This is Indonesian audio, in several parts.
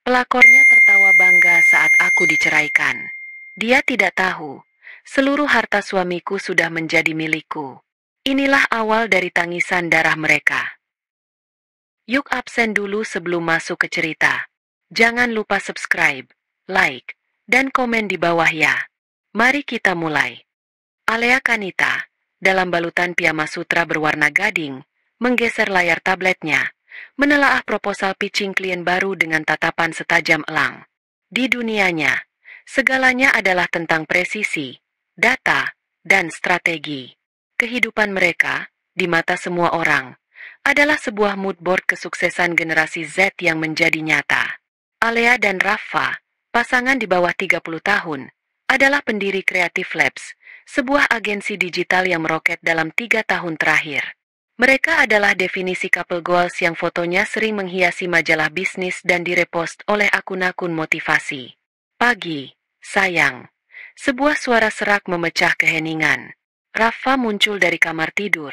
Pelakornya tertawa bangga saat aku diceraikan. Dia tidak tahu, seluruh harta suamiku sudah menjadi milikku. Inilah awal dari tangisan darah mereka. Yuk absen dulu sebelum masuk ke cerita. Jangan lupa subscribe, like, dan komen di bawah ya. Mari kita mulai. Alea Kanita, dalam balutan piyama sutra berwarna gading, menggeser layar tabletnya, menelaah proposal pitching klien baru dengan tatapan setajam elang. Di dunianya, segalanya adalah tentang presisi, data, dan strategi. Kehidupan mereka, di mata semua orang, adalah sebuah mood board kesuksesan generasi Z yang menjadi nyata. Alea dan Rafa, pasangan di bawah 30 tahun, adalah pendiri Creative Labs, sebuah agensi digital yang meroket dalam 3 tahun terakhir. Mereka adalah definisi couple goals yang fotonya sering menghiasi majalah bisnis dan direpost oleh akun-akun motivasi. Pagi, sayang. Sebuah suara serak memecah keheningan. Rafa muncul dari kamar tidur.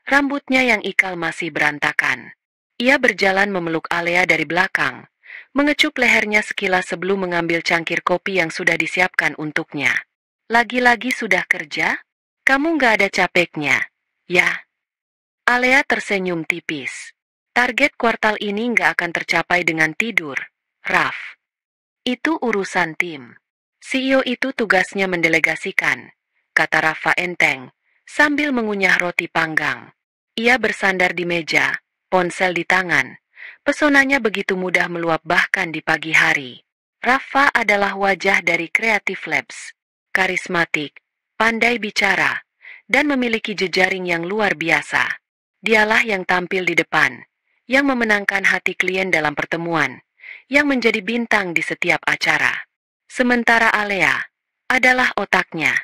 Rambutnya yang ikal masih berantakan. Ia berjalan memeluk Alea dari belakang, mengecup lehernya sekilas sebelum mengambil cangkir kopi yang sudah disiapkan untuknya. Lagi-lagi sudah kerja? Kamu nggak ada capeknya, ya? Alea tersenyum tipis. Target kuartal ini nggak akan tercapai dengan tidur, Raf. Itu urusan tim. CEO itu tugasnya mendelegasikan, kata Rafa enteng, sambil mengunyah roti panggang. Ia bersandar di meja, ponsel di tangan. Pesonanya begitu mudah meluap bahkan di pagi hari. Rafa adalah wajah dari Creative Labs. Karismatik, pandai bicara, dan memiliki jejaring yang luar biasa. Dialah yang tampil di depan, yang memenangkan hati klien dalam pertemuan, yang menjadi bintang di setiap acara. Sementara Alea adalah otaknya.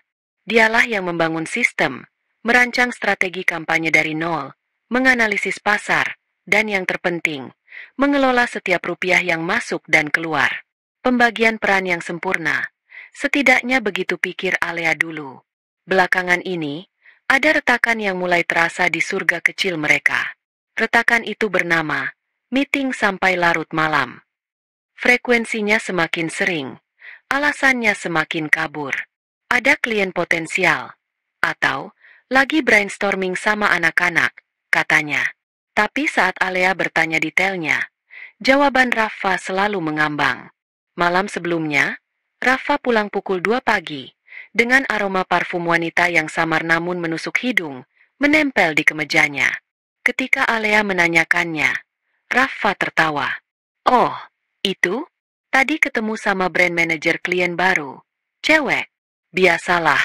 Dialah yang membangun sistem, merancang strategi kampanye dari nol, menganalisis pasar, dan yang terpenting, mengelola setiap rupiah yang masuk dan keluar. Pembagian peran yang sempurna. Setidaknya begitu pikir Alea dulu. Belakangan ini, ada retakan yang mulai terasa di surga kecil mereka. Retakan itu bernama meeting sampai larut malam. Frekuensinya semakin sering, alasannya semakin kabur. Ada klien potensial, atau lagi brainstorming sama anak-anak, katanya. Tapi saat Alea bertanya detailnya, jawaban Rafa selalu mengambang. Malam sebelumnya, Rafa pulang pukul 2 pagi, dengan aroma parfum wanita yang samar namun menusuk hidung, menempel di kemejanya. Ketika Alea menanyakannya, Rafa tertawa. Oh, itu? Tadi ketemu sama brand manager klien baru. Cewek. Biasalah.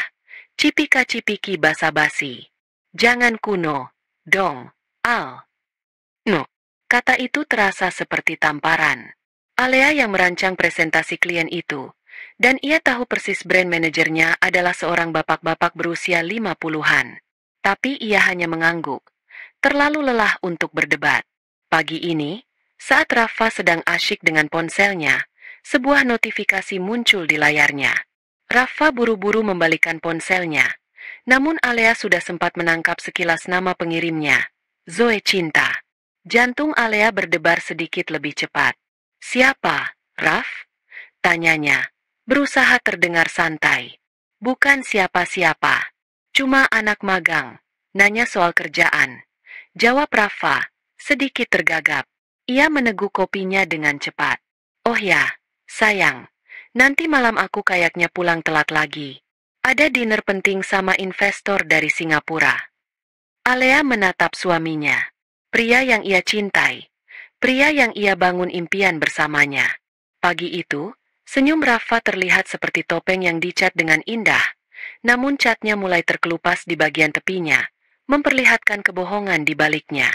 Cipika-cipiki basa-basi. Jangan kuno. Dong. Al. No. Kata itu terasa seperti tamparan. Alea yang merancang presentasi klien itu. Dan ia tahu persis brand manajernya adalah seorang bapak-bapak berusia 50-an. Tapi ia hanya mengangguk. Terlalu lelah untuk berdebat. Pagi ini, saat Rafa sedang asyik dengan ponselnya, sebuah notifikasi muncul di layarnya. Rafa buru-buru membalikkan ponselnya, namun Alea sudah sempat menangkap sekilas nama pengirimnya, Zoe Cinta. Jantung Alea berdebar sedikit lebih cepat. Siapa, Raf? Tanyanya, berusaha terdengar santai. Bukan siapa-siapa, cuma anak magang. Nanya soal kerjaan. Jawab Rafa, sedikit tergagap. Ia meneguk kopinya dengan cepat. Oh ya, sayang, nanti malam aku kayaknya pulang telat lagi. Ada dinner penting sama investor dari Singapura. Alea menatap suaminya. Pria yang ia cintai. Pria yang ia bangun impian bersamanya. Pagi itu, senyum Rafa terlihat seperti topeng yang dicat dengan indah. Namun catnya mulai terkelupas di bagian tepinya, memperlihatkan kebohongan di baliknya.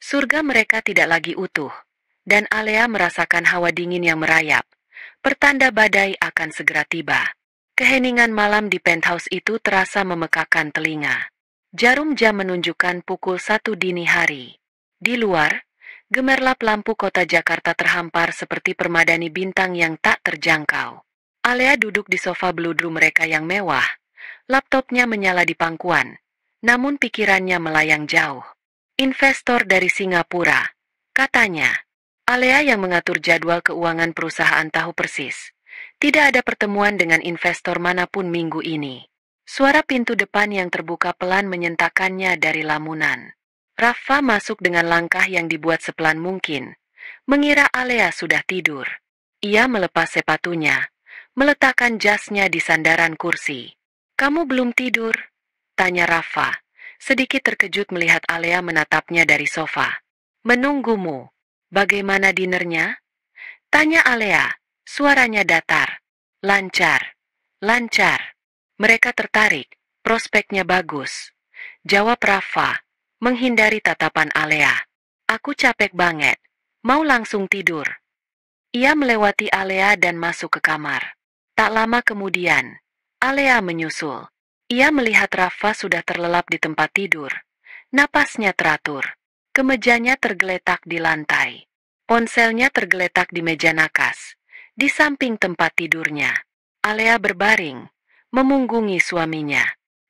Surga mereka tidak lagi utuh. Dan Alea merasakan hawa dingin yang merayap. Pertanda badai akan segera tiba. Keheningan malam di penthouse itu terasa memekakan telinga. Jarum jam menunjukkan pukul 1 dini hari. Di luar, gemerlap lampu kota Jakarta terhampar seperti permadani bintang yang tak terjangkau. Alea duduk di sofa beludru mereka yang mewah. Laptopnya menyala di pangkuan. Namun pikirannya melayang jauh. Investor dari Singapura, katanya. Alea yang mengatur jadwal keuangan perusahaan tahu persis. Tidak ada pertemuan dengan investor manapun minggu ini. Suara pintu depan yang terbuka pelan menyentakkannya dari lamunan. Rafa masuk dengan langkah yang dibuat sepelan mungkin, mengira Alea sudah tidur. Ia melepas sepatunya, meletakkan jasnya di sandaran kursi. "Kamu belum tidur?" tanya Rafa, sedikit terkejut melihat Alea menatapnya dari sofa. "Menunggumu." "Bagaimana dinernya?" tanya Alea, suaranya datar. "Lancar, lancar." Mereka tertarik, prospeknya bagus. Jawab Rafa, menghindari tatapan Alea. "Aku capek banget, mau langsung tidur." Ia melewati Alea dan masuk ke kamar. Tak lama kemudian, Alea menyusul. Ia melihat Rafa sudah terlelap di tempat tidur. Napasnya teratur. Kemejanya tergeletak di lantai. Ponselnya tergeletak di meja nakas, di samping tempat tidurnya. Alea berbaring, memunggungi suaminya.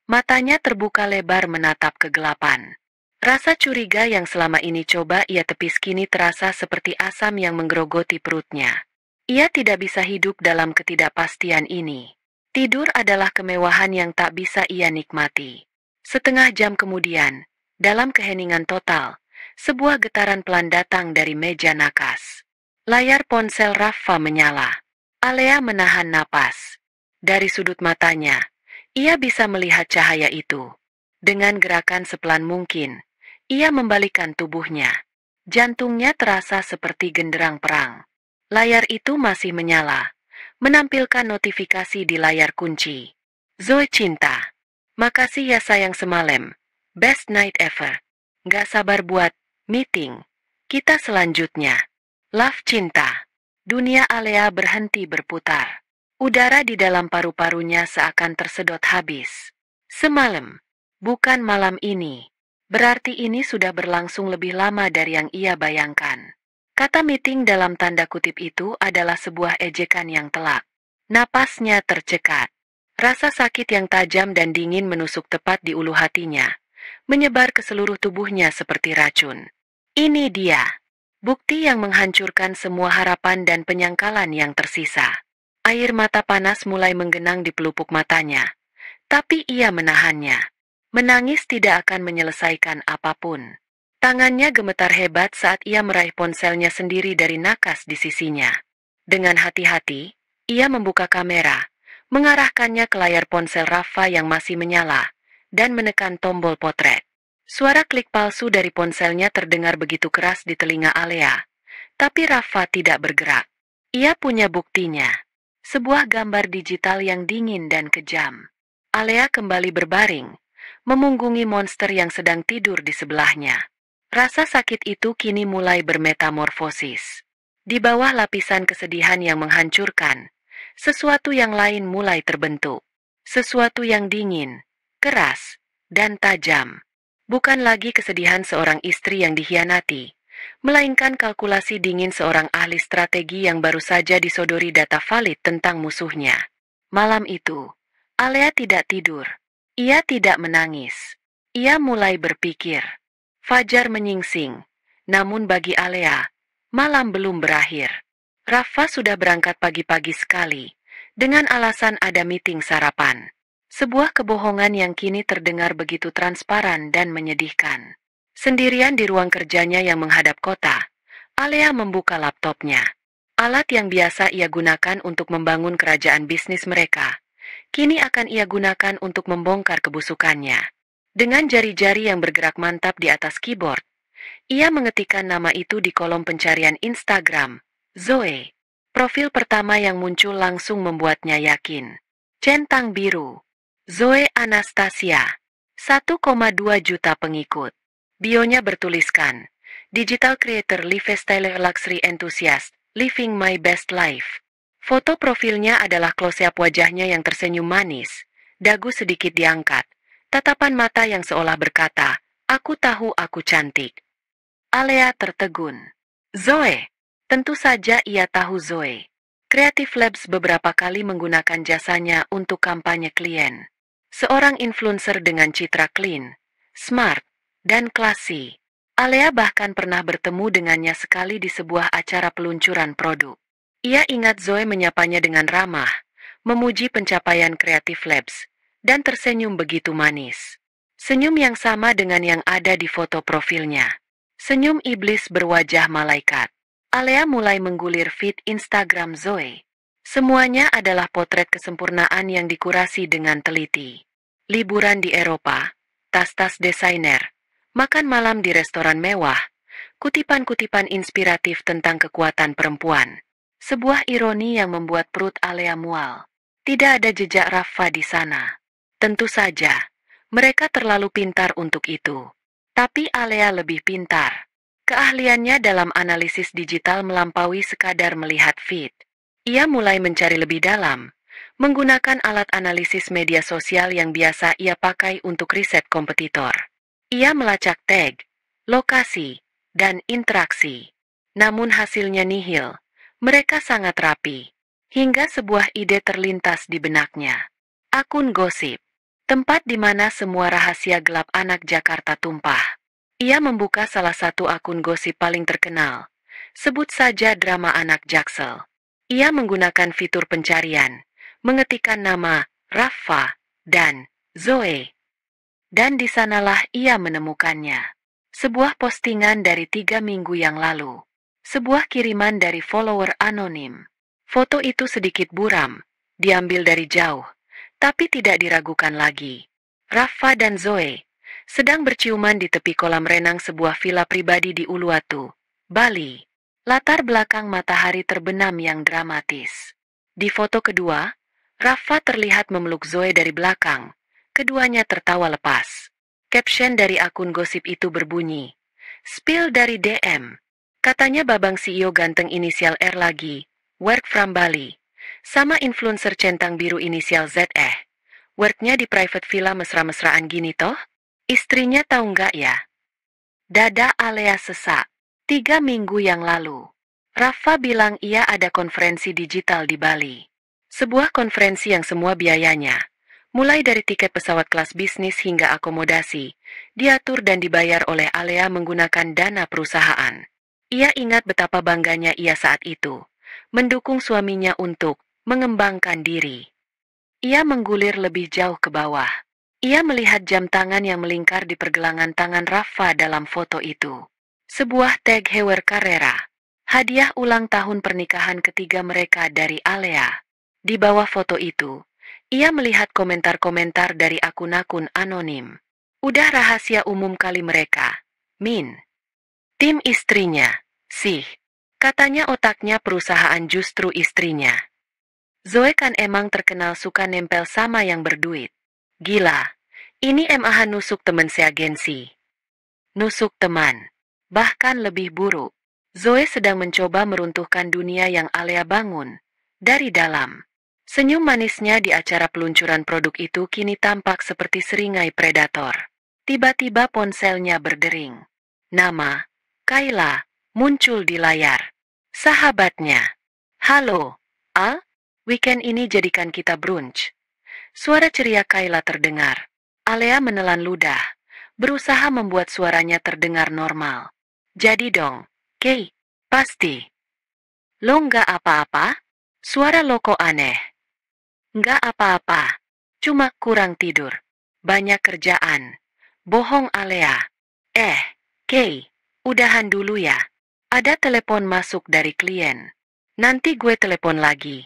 Matanya terbuka lebar menatap kegelapan. Rasa curiga yang selama ini coba ia tepis kini terasa seperti asam yang menggerogoti perutnya. Ia tidak bisa hidup dalam ketidakpastian ini. Tidur adalah kemewahan yang tak bisa ia nikmati. Setengah jam kemudian, dalam keheningan total, sebuah getaran pelan datang dari meja nakas. Layar ponsel Rafa menyala. Alea menahan napas. Dari sudut matanya, ia bisa melihat cahaya itu. Dengan gerakan sepelan mungkin, ia membalikkan tubuhnya. Jantungnya terasa seperti genderang perang. Layar itu masih menyala, menampilkan notifikasi di layar kunci. "Zoe cinta. Makasih ya sayang semalam. Best night ever. Gak sabar buat meeting kita selanjutnya. Love cinta." Dunia Alea berhenti berputar. Udara di dalam paru-parunya seakan tersedot habis. Semalam, bukan malam ini. Berarti ini sudah berlangsung lebih lama dari yang ia bayangkan. Kata meeting dalam tanda kutip itu adalah sebuah ejekan yang telak. Napasnya tercekat. Rasa sakit yang tajam dan dingin menusuk tepat di ulu hatinya, menyebar ke seluruh tubuhnya seperti racun. Ini dia, bukti yang menghancurkan semua harapan dan penyangkalan yang tersisa. Air mata panas mulai menggenang di pelupuk matanya, tapi ia menahannya. Menangis tidak akan menyelesaikan apapun. Tangannya gemetar hebat saat ia meraih ponselnya sendiri dari nakas di sisinya. Dengan hati-hati, ia membuka kamera, mengarahkannya ke layar ponsel Rafa yang masih menyala, dan menekan tombol potret. Suara klik palsu dari ponselnya terdengar begitu keras di telinga Alea, tapi Rafa tidak bergerak. Ia punya buktinya. Sebuah gambar digital yang dingin dan kejam. Alea kembali berbaring, memunggungi monster yang sedang tidur di sebelahnya. Rasa sakit itu kini mulai bermetamorfosis. Di bawah lapisan kesedihan yang menghancurkan, sesuatu yang lain mulai terbentuk. Sesuatu yang dingin, keras, dan tajam. Bukan lagi kesedihan seorang istri yang dikhianati, melainkan kalkulasi dingin seorang ahli strategi yang baru saja disodori data valid tentang musuhnya. Malam itu, Alea tidak tidur. Ia tidak menangis. Ia mulai berpikir. Fajar menyingsing. Namun bagi Alea, malam belum berakhir. Rafa sudah berangkat pagi-pagi sekali, dengan alasan ada meeting sarapan. Sebuah kebohongan yang kini terdengar begitu transparan dan menyedihkan. Sendirian di ruang kerjanya yang menghadap kota, Alea membuka laptopnya. Alat yang biasa ia gunakan untuk membangun kerajaan bisnis mereka, kini akan ia gunakan untuk membongkar kebusukannya. Dengan jari-jari yang bergerak mantap di atas keyboard, ia mengetikkan nama itu di kolom pencarian Instagram, Zoe. Profil pertama yang muncul langsung membuatnya yakin. Centang biru. Zoe Anastasia. 1,2 juta pengikut. Bionya bertuliskan, Digital Creator Lifestyle Luxury Enthusiast, Living My Best Life. Foto profilnya adalah close-up wajahnya yang tersenyum manis, dagu sedikit diangkat, tatapan mata yang seolah berkata, "Aku tahu aku cantik." Alea tertegun. Zoe. Tentu saja ia tahu Zoe. Creative Labs beberapa kali menggunakan jasanya untuk kampanye klien. Seorang influencer dengan citra clean, smart, dan classy. Alea bahkan pernah bertemu dengannya sekali di sebuah acara peluncuran produk. Ia ingat Zoe menyapanya dengan ramah, memuji pencapaian Creative Labs, dan tersenyum begitu manis. Senyum yang sama dengan yang ada di foto profilnya. Senyum iblis berwajah malaikat. Alea mulai menggulir feed Instagram Zoe. Semuanya adalah potret kesempurnaan yang dikurasi dengan teliti. Liburan di Eropa, tas-tas desainer, makan malam di restoran mewah, kutipan-kutipan inspiratif tentang kekuatan perempuan. Sebuah ironi yang membuat perut Alea mual. Tidak ada jejak Rafa di sana. Tentu saja, mereka terlalu pintar untuk itu. Tapi Alea lebih pintar. Keahliannya dalam analisis digital melampaui sekadar melihat feed. Ia mulai mencari lebih dalam, menggunakan alat analisis media sosial yang biasa ia pakai untuk riset kompetitor. Ia melacak tag, lokasi, dan interaksi. Namun hasilnya nihil. Mereka sangat rapi. Hingga sebuah ide terlintas di benaknya. Akun gosip. Tempat di mana semua rahasia gelap anak Jakarta tumpah. Ia membuka salah satu akun gosip paling terkenal. Sebut saja drama anak Jaksel. Ia menggunakan fitur pencarian, mengetikkan nama Rafa dan Zoe. Dan di sanalah ia menemukannya. Sebuah postingan dari 3 minggu yang lalu. Sebuah kiriman dari follower anonim. Foto itu sedikit buram, diambil dari jauh, tapi tidak diragukan lagi. Rafa dan Zoe sedang berciuman di tepi kolam renang sebuah villa pribadi di Uluwatu, Bali. Latar belakang matahari terbenam yang dramatis. Di foto kedua, Rafa terlihat memeluk Zoe dari belakang. Keduanya tertawa lepas. Caption dari akun gosip itu berbunyi, "Spill dari DM. Katanya Babang CEO ganteng inisial R lagi, work from Bali. Sama influencer centang biru inisial Z worknya di private villa mesra-mesraan gini toh? Istrinya tahu nggak ya?" Dada Alea sesak. 3 minggu yang lalu, Rafa bilang ia ada konferensi digital di Bali. Sebuah konferensi yang semua biayanya, mulai dari tiket pesawat kelas bisnis hingga akomodasi, diatur dan dibayar oleh Alea menggunakan dana perusahaan. Ia ingat betapa bangganya ia saat itu, mendukung suaminya untuk mengembangkan diri. Ia menggulir lebih jauh ke bawah. Ia melihat jam tangan yang melingkar di pergelangan tangan Rafa dalam foto itu. Sebuah tag Hewer Carrera. Hadiah ulang tahun pernikahan ketiga mereka dari Alea. Di bawah foto itu, ia melihat komentar-komentar dari akun-akun anonim. Udah rahasia umum kali mereka. Min. Tim istrinya. Sih. Katanya otaknya perusahaan justru istrinya. Zoe kan emang terkenal suka nempel sama yang berduit. Gila. Ini MAH nusuk temen seagensi. Nusuk teman. Bahkan lebih buruk. Zoe sedang mencoba meruntuhkan dunia yang Alea bangun. Dari dalam. Senyum manisnya di acara peluncuran produk itu kini tampak seperti seringai predator. Tiba-tiba ponselnya berdering. Nama, Kayla, muncul di layar. Sahabatnya. "Halo, Al, weekend ini jadikan kita brunch." Suara ceria Kayla terdengar. Alea menelan ludah, berusaha membuat suaranya terdengar normal. "Jadi dong, Kay, pasti." "Lo nggak apa-apa?" Suara lo kok aneh. "Nggak apa-apa, cuma kurang tidur. Banyak kerjaan." Bohong Alea. Kay, udahan dulu ya. Ada telepon masuk dari klien. Nanti gue telepon lagi."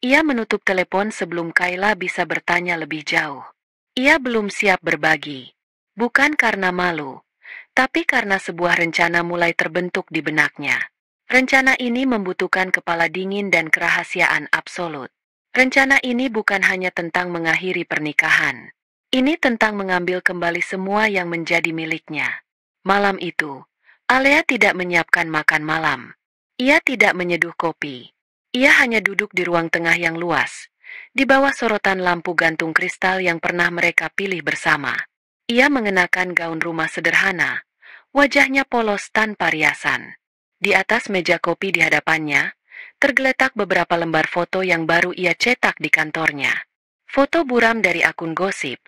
Ia menutup telepon sebelum Kayla bisa bertanya lebih jauh. Ia belum siap berbagi. Bukan karena malu, tapi karena sebuah rencana mulai terbentuk di benaknya. Rencana ini membutuhkan kepala dingin dan kerahasiaan absolut. Rencana ini bukan hanya tentang mengakhiri pernikahan. Ini tentang mengambil kembali semua yang menjadi miliknya. Malam itu, Alea tidak menyiapkan makan malam. Ia tidak menyeduh kopi. Ia hanya duduk di ruang tengah yang luas, di bawah sorotan lampu gantung kristal yang pernah mereka pilih bersama. Ia mengenakan gaun rumah sederhana, wajahnya polos tanpa riasan. Di atas meja kopi di hadapannya, tergeletak beberapa lembar foto yang baru ia cetak di kantornya. Foto buram dari akun gosip,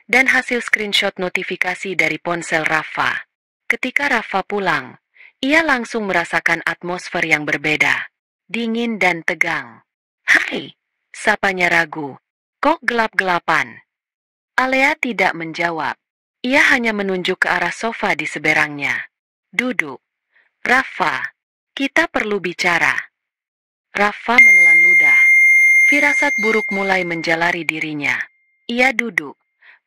dan hasil screenshot notifikasi dari ponsel Rafa. Ketika Rafa pulang, ia langsung merasakan atmosfer yang berbeda, dingin dan tegang. "Hai," sapanya ragu. "Kok gelap-gelapan?" Alea tidak menjawab. Ia hanya menunjuk ke arah sofa di seberangnya. "Duduk. Rafa, kita perlu bicara." Rafa menelan ludah. Firasat buruk mulai menjalari dirinya. Ia duduk,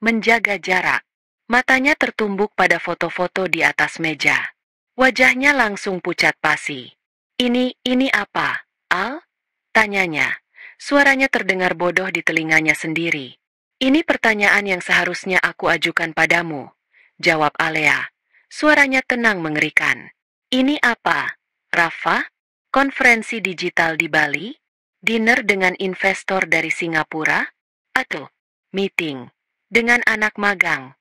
menjaga jarak. Matanya tertumbuk pada foto-foto di atas meja. Wajahnya langsung pucat pasi. Ini apa, Al?" tanyanya. Suaranya terdengar bodoh di telinganya sendiri. "Ini pertanyaan yang seharusnya aku ajukan padamu," jawab Alea. Suaranya tenang mengerikan. "Ini apa, Rafa? Konferensi digital di Bali? Dinner dengan investor dari Singapura? Atau meeting dengan anak magang?"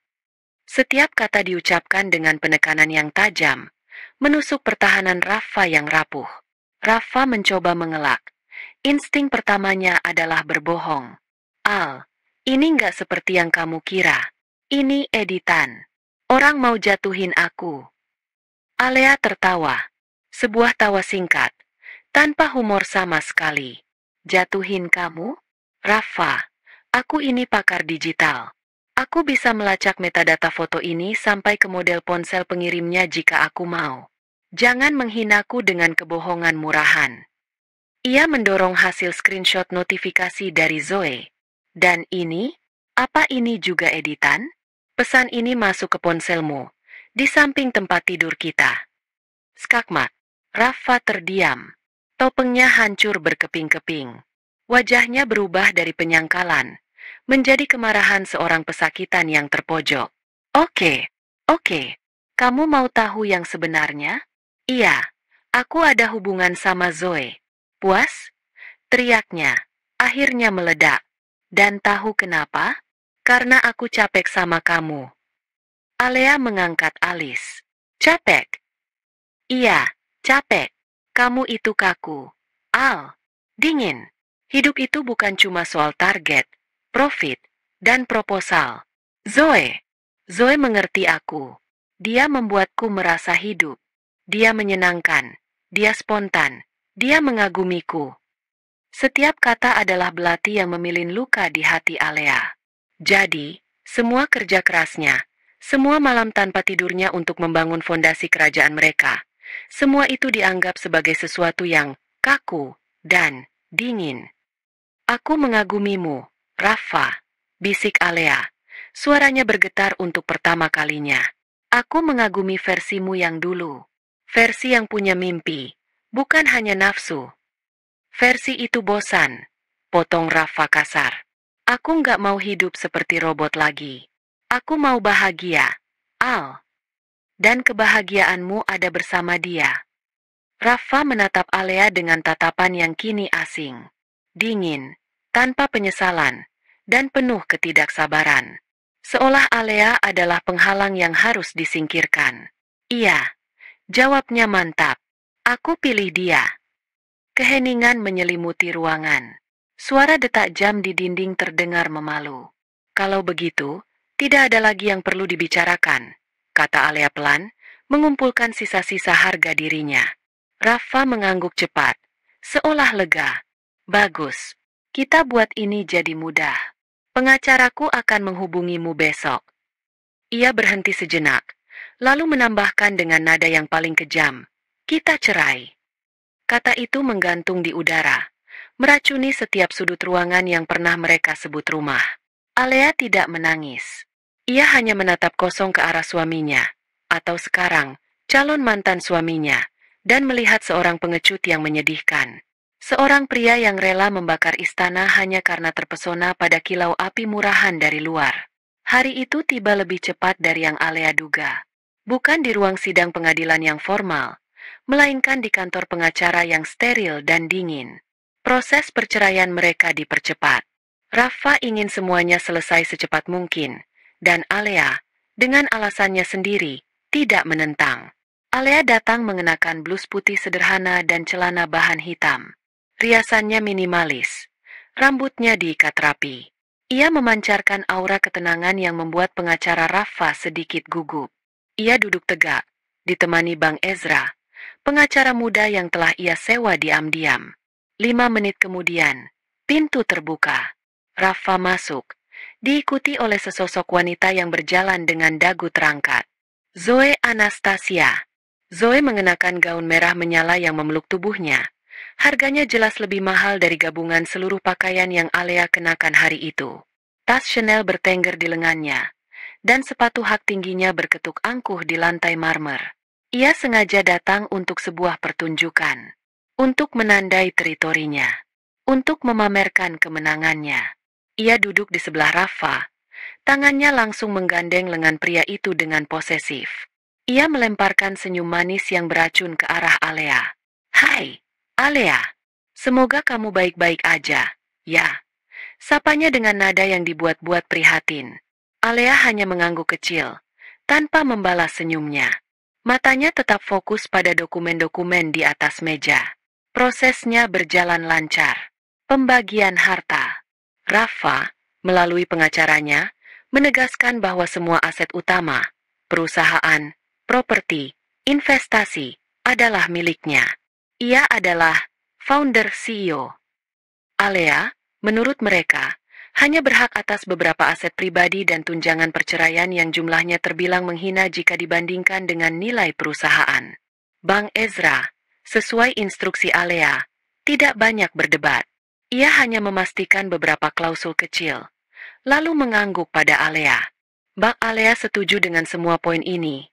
Setiap kata diucapkan dengan penekanan yang tajam, menusuk pertahanan Rafa yang rapuh. Rafa mencoba mengelak. Insting pertamanya adalah berbohong. "Al, ini nggak seperti yang kamu kira. Ini editan. Orang mau jatuhin aku." Alea tertawa. Sebuah tawa singkat, tanpa humor sama sekali. "Jatuhin kamu? Rafa, aku ini pakar digital. Aku bisa melacak metadata foto ini sampai ke model ponsel pengirimnya jika aku mau. Jangan menghinaku dengan kebohongan murahan." Ia mendorong hasil screenshot notifikasi dari Zoe. "Dan ini? Apa ini juga editan? Pesan ini masuk ke ponselmu, di samping tempat tidur kita." Skakmat. Rafa terdiam. Topengnya hancur berkeping-keping. Wajahnya berubah dari penyangkalan menjadi kemarahan seorang pesakitan yang terpojok. Oke, oke. Kamu mau tahu yang sebenarnya?" "Iya, aku ada hubungan sama Zoe." "Puas?" teriaknya. Akhirnya meledak. "Dan tahu kenapa? Karena aku capek sama kamu." Alea mengangkat alis. "Capek?" "Iya, capek. Kamu itu kaku. Al, dingin. Hidup itu bukan cuma soal target, profit, dan proposal. Zoe mengerti aku. Dia membuatku merasa hidup. Dia menyenangkan. Dia spontan. Dia mengagumiku." Setiap kata adalah belati yang memilin luka di hati Alea. Jadi, semua kerja kerasnya, semua malam tanpa tidurnya untuk membangun fondasi kerajaan mereka, semua itu dianggap sebagai sesuatu yang kaku dan dingin. "Aku mengagumimu, Rafa," bisik Alea. Suaranya bergetar untuk pertama kalinya. "Aku mengagumi versimu yang dulu. Versi yang punya mimpi, bukan hanya nafsu." "Versi itu bosan," potong Rafa kasar. "Aku nggak mau hidup seperti robot lagi. Aku mau bahagia, Al. Dan kebahagiaanmu ada bersama dia." Rafa menatap Alea dengan tatapan yang kini asing. Dingin, tanpa penyesalan, dan penuh ketidaksabaran. Seolah Alea adalah penghalang yang harus disingkirkan. "Iya," jawabnya mantap. "Aku pilih dia." Keheningan menyelimuti ruangan. Suara detak jam di dinding terdengar memalu. "Kalau begitu, tidak ada lagi yang perlu dibicarakan," kata Alea pelan, mengumpulkan sisa-sisa harga dirinya. Rafa mengangguk cepat, seolah lega. "Bagus, kita buat ini jadi mudah. Pengacaraku akan menghubungimu besok." Ia berhenti sejenak, lalu menambahkan dengan nada yang paling kejam, "Kita cerai." Kata itu menggantung di udara, meracuni setiap sudut ruangan yang pernah mereka sebut rumah. Alea tidak menangis. Ia hanya menatap kosong ke arah suaminya, atau sekarang, calon mantan suaminya, dan melihat seorang pengecut yang menyedihkan. Seorang pria yang rela membakar istana hanya karena terpesona pada kilau api murahan dari luar. Hari itu tiba lebih cepat dari yang Alea duga. Bukan di ruang sidang pengadilan yang formal, melainkan di kantor pengacara yang steril dan dingin. Proses perceraian mereka dipercepat. Rafa ingin semuanya selesai secepat mungkin, dan Alea, dengan alasannya sendiri, tidak menentang. Alea datang mengenakan blus putih sederhana dan celana bahan hitam. Riasannya minimalis. Rambutnya diikat rapi. Ia memancarkan aura ketenangan yang membuat pengacara Rafa sedikit gugup. Ia duduk tegak, ditemani Bang Ezra, pengacara muda yang telah ia sewa diam-diam. 5 menit kemudian, pintu terbuka. Rafa masuk, diikuti oleh sesosok wanita yang berjalan dengan dagu terangkat. Zoe Anastasia. Zoe mengenakan gaun merah menyala yang memeluk tubuhnya. Harganya jelas lebih mahal dari gabungan seluruh pakaian yang Alea kenakan hari itu. Tas Chanel bertengger di lengannya, dan sepatu hak tingginya berketuk angkuh di lantai marmer. Ia sengaja datang untuk sebuah pertunjukan, untuk menandai teritorinya, untuk memamerkan kemenangannya. Ia duduk di sebelah Rafa, tangannya langsung menggandeng lengan pria itu dengan posesif. Ia melemparkan senyum manis yang beracun ke arah Alea. "Hai, Alea. Semoga kamu baik-baik aja, ya." Sapanya dengan nada yang dibuat-buat prihatin. Alea hanya mengangguk kecil, tanpa membalas senyumnya. Matanya tetap fokus pada dokumen-dokumen di atas meja. Prosesnya berjalan lancar. Pembagian harta. Rafa, melalui pengacaranya, menegaskan bahwa semua aset utama, perusahaan, properti, investasi, adalah miliknya. Ia adalah founder CEO. Alea, menurut mereka, hanya berhak atas beberapa aset pribadi dan tunjangan perceraian yang jumlahnya terbilang menghina jika dibandingkan dengan nilai perusahaan. Bang Ezra, sesuai instruksi Alea, tidak banyak berdebat. Ia hanya memastikan beberapa klausul kecil, lalu mengangguk pada Alea. "Bang Alea setuju dengan semua poin ini?"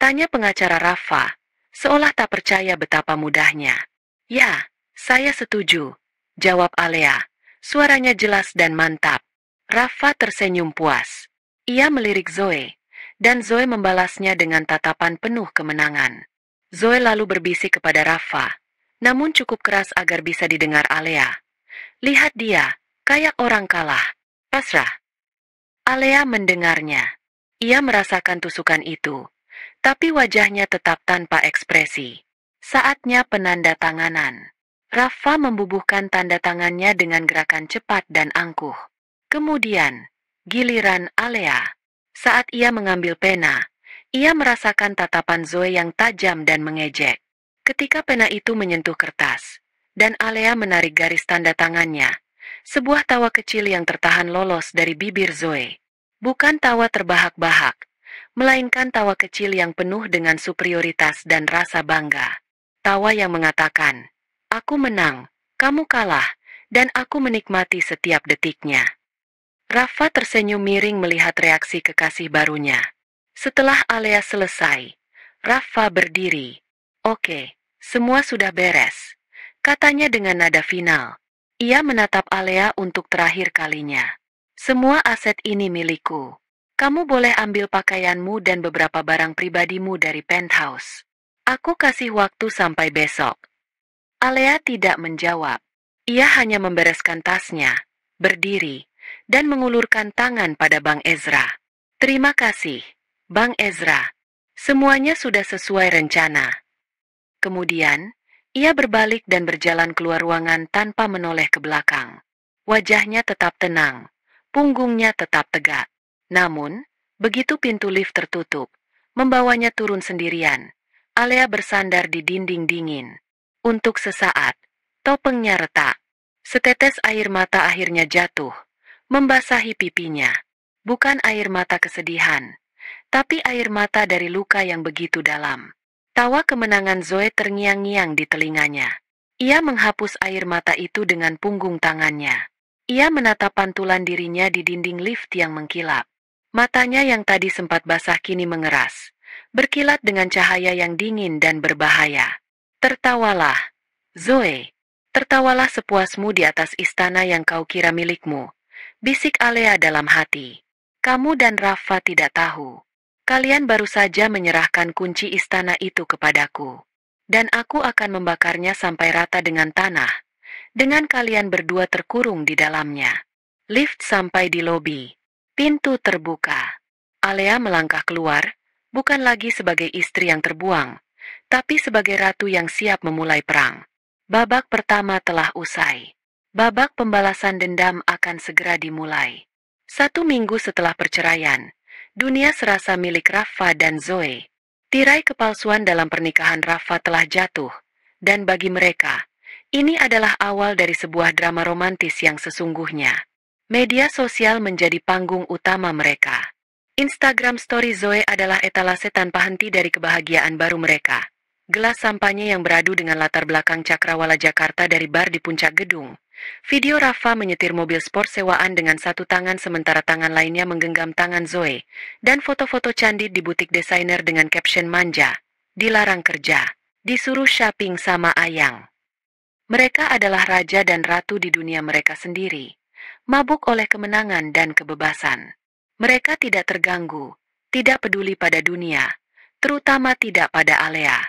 tanya pengacara Rafa, seolah tak percaya betapa mudahnya. "Ya, saya setuju," jawab Alea. Suaranya jelas dan mantap. Rafa tersenyum puas. Ia melirik Zoe, dan Zoe membalasnya dengan tatapan penuh kemenangan. Zoe lalu berbisik kepada Rafa, namun cukup keras agar bisa didengar Alea. "Lihat dia, kayak orang kalah. Pasrah." Alea mendengarnya. Ia merasakan tusukan itu, tapi wajahnya tetap tanpa ekspresi. Saatnya penandatanganan. Rafa membubuhkan tanda tangannya dengan gerakan cepat dan angkuh. Kemudian, giliran Alea. Saat ia mengambil pena, ia merasakan tatapan Zoe yang tajam dan mengejek. Ketika pena itu menyentuh kertas, dan Alea menarik garis tanda tangannya, sebuah tawa kecil yang tertahan lolos dari bibir Zoe. Bukan tawa terbahak-bahak, melainkan tawa kecil yang penuh dengan superioritas dan rasa bangga. Tawa yang mengatakan, "Aku menang, kamu kalah, dan aku menikmati setiap detiknya." Rafa tersenyum miring melihat reaksi kekasih barunya. Setelah Alea selesai, Rafa berdiri. "Oke, semua sudah beres," katanya dengan nada final. Ia menatap Alea untuk terakhir kalinya. "Semua aset ini milikku. Kamu boleh ambil pakaianmu dan beberapa barang pribadimu dari penthouse. Aku kasih waktu sampai besok." Alea tidak menjawab. Ia hanya membereskan tasnya, berdiri, dan mengulurkan tangan pada Bang Ezra. "Terima kasih, Bang Ezra. Semuanya sudah sesuai rencana." Kemudian, ia berbalik dan berjalan keluar ruangan tanpa menoleh ke belakang. Wajahnya tetap tenang, punggungnya tetap tegak. Namun, begitu pintu lift tertutup, membawanya turun sendirian, Alea bersandar di dinding dingin. Untuk sesaat, topengnya retak. Setetes air mata akhirnya jatuh, membasahi pipinya. Bukan air mata kesedihan, tapi air mata dari luka yang begitu dalam. Tawa kemenangan Zoe terngiang-ngiang di telinganya. Ia menghapus air mata itu dengan punggung tangannya. Ia menatap pantulan dirinya di dinding lift yang mengkilap. Matanya yang tadi sempat basah kini mengeras, berkilat dengan cahaya yang dingin dan berbahaya. "Tertawalah, Zoe. Tertawalah sepuasmu di atas istana yang kau kira milikmu," bisik Alea dalam hati. "Kamu dan Rafa tidak tahu. Kalian baru saja menyerahkan kunci istana itu kepadaku. Dan aku akan membakarnya sampai rata dengan tanah, dengan kalian berdua terkurung di dalamnya." Lift sampai di lobi. Pintu terbuka. Alea melangkah keluar, bukan lagi sebagai istri yang terbuang, tapi sebagai ratu yang siap memulai perang. Babak pertama telah usai. Babak pembalasan dendam akan segera dimulai. 1 minggu setelah perceraian, Dunia serasa milik Rafa dan Zoe. Tirai kepalsuan dalam pernikahan Rafa telah jatuh, dan bagi mereka, ini adalah awal dari sebuah drama romantis yang sesungguhnya. Media sosial menjadi panggung utama mereka. Instagram Story Zoe adalah etalase tanpa henti dari kebahagiaan baru mereka. Gelas sampahnya yang beradu dengan latar belakang Cakrawala Jakarta dari bar di puncak gedung. Video Rafa menyetir mobil sport sewaan dengan satu tangan sementara tangan lainnya menggenggam tangan Zoe. Dan foto-foto candid di butik desainer dengan caption manja. Dilarang kerja. Disuruh shopping sama Ayang. Mereka adalah raja dan ratu di dunia mereka sendiri. Mabuk oleh kemenangan dan kebebasan. Mereka tidak terganggu, tidak peduli pada dunia, terutama tidak pada Alea.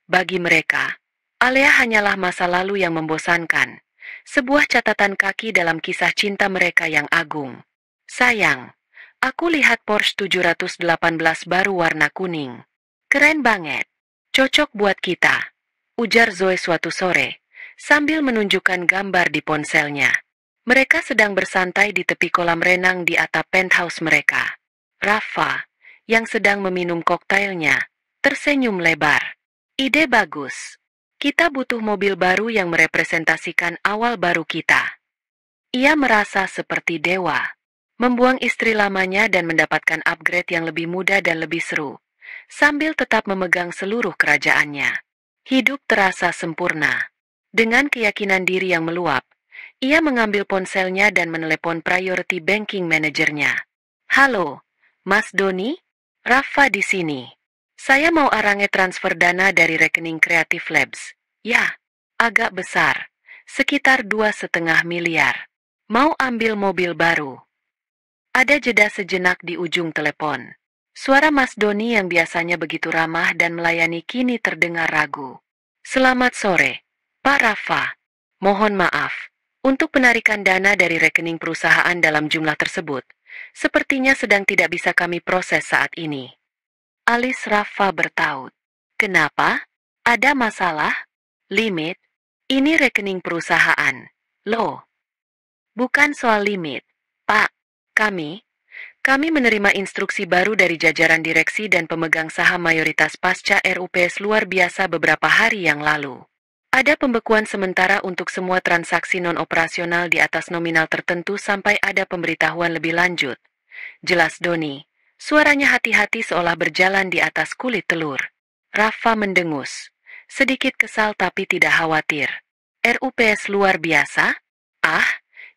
Bagi mereka, Alea hanyalah masa lalu yang membosankan, sebuah catatan kaki dalam kisah cinta mereka yang agung. Sayang, aku lihat Porsche 718 baru warna kuning. Keren banget, cocok buat kita, ujar Zoe suatu sore, sambil menunjukkan gambar di ponselnya. Mereka sedang bersantai di tepi kolam renang di atap penthouse mereka. Rafa, yang sedang meminum koktailnya, tersenyum lebar. Ide bagus. Kita butuh mobil baru yang merepresentasikan awal baru kita. Ia merasa seperti dewa. Membuang istri lamanya dan mendapatkan upgrade yang lebih muda dan lebih seru. Sambil tetap memegang seluruh kerajaannya. Hidup terasa sempurna. Dengan keyakinan diri yang meluap, ia mengambil ponselnya dan menelepon priority banking manajernya. Halo, Mas Doni? Rafa di sini. Saya mau arange transfer dana dari rekening Creative Labs. Ya, agak besar. Sekitar 2,5 miliar. Mau ambil mobil baru. Ada jeda sejenak di ujung telepon. Suara Mas Doni yang biasanya begitu ramah dan melayani kini terdengar ragu. Selamat sore, Pak Rafa. Mohon maaf. Untuk penarikan dana dari rekening perusahaan dalam jumlah tersebut, sepertinya sedang tidak bisa kami proses saat ini. Alis Rafa bertaut. Kenapa? Ada masalah? Limit? Ini rekening perusahaan. Loh. Bukan soal limit, Pak. Kami menerima instruksi baru dari jajaran direksi dan pemegang saham mayoritas pasca RUPS luar biasa beberapa hari yang lalu. Ada pembekuan sementara untuk semua transaksi non-operasional di atas nominal tertentu sampai ada pemberitahuan lebih lanjut. Jelas Doni. Suaranya hati-hati seolah berjalan di atas kulit telur. Rafa mendengus. Sedikit kesal tapi tidak khawatir. RUPS luar biasa? Ah,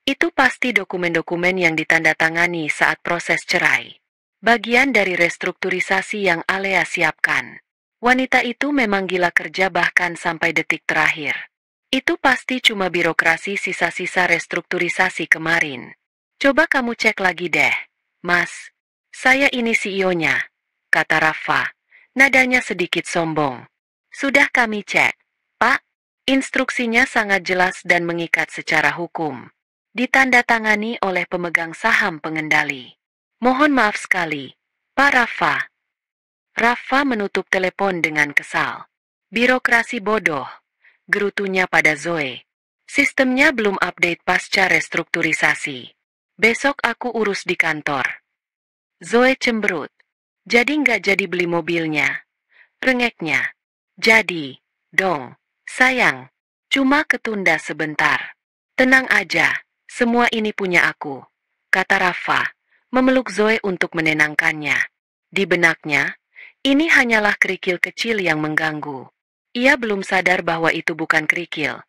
itu pasti dokumen-dokumen yang ditandatangani saat proses cerai. Bagian dari restrukturisasi yang Alea siapkan. Wanita itu memang gila kerja bahkan sampai detik terakhir. Itu pasti cuma birokrasi sisa-sisa restrukturisasi kemarin. Coba kamu cek lagi deh, Mas. Saya ini CEO-nya, kata Rafa. Nadanya sedikit sombong. Sudah kami cek, Pak. Instruksinya sangat jelas dan mengikat secara hukum. Ditandatangani oleh pemegang saham pengendali. Mohon maaf sekali, Pak Rafa. Rafa menutup telepon dengan kesal. Birokrasi bodoh, gerutunya pada Zoe. Sistemnya belum update pasca restrukturisasi. Besok aku urus di kantor. Zoe cemberut. Jadi nggak jadi beli mobilnya. Rengeknya. Jadi, dong, sayang. Cuma ketunda sebentar. Tenang aja, semua ini punya aku, kata Rafa, memeluk Zoe untuk menenangkannya. Di benaknya, ini hanyalah kerikil kecil yang mengganggu. Ia belum sadar bahwa itu bukan kerikil,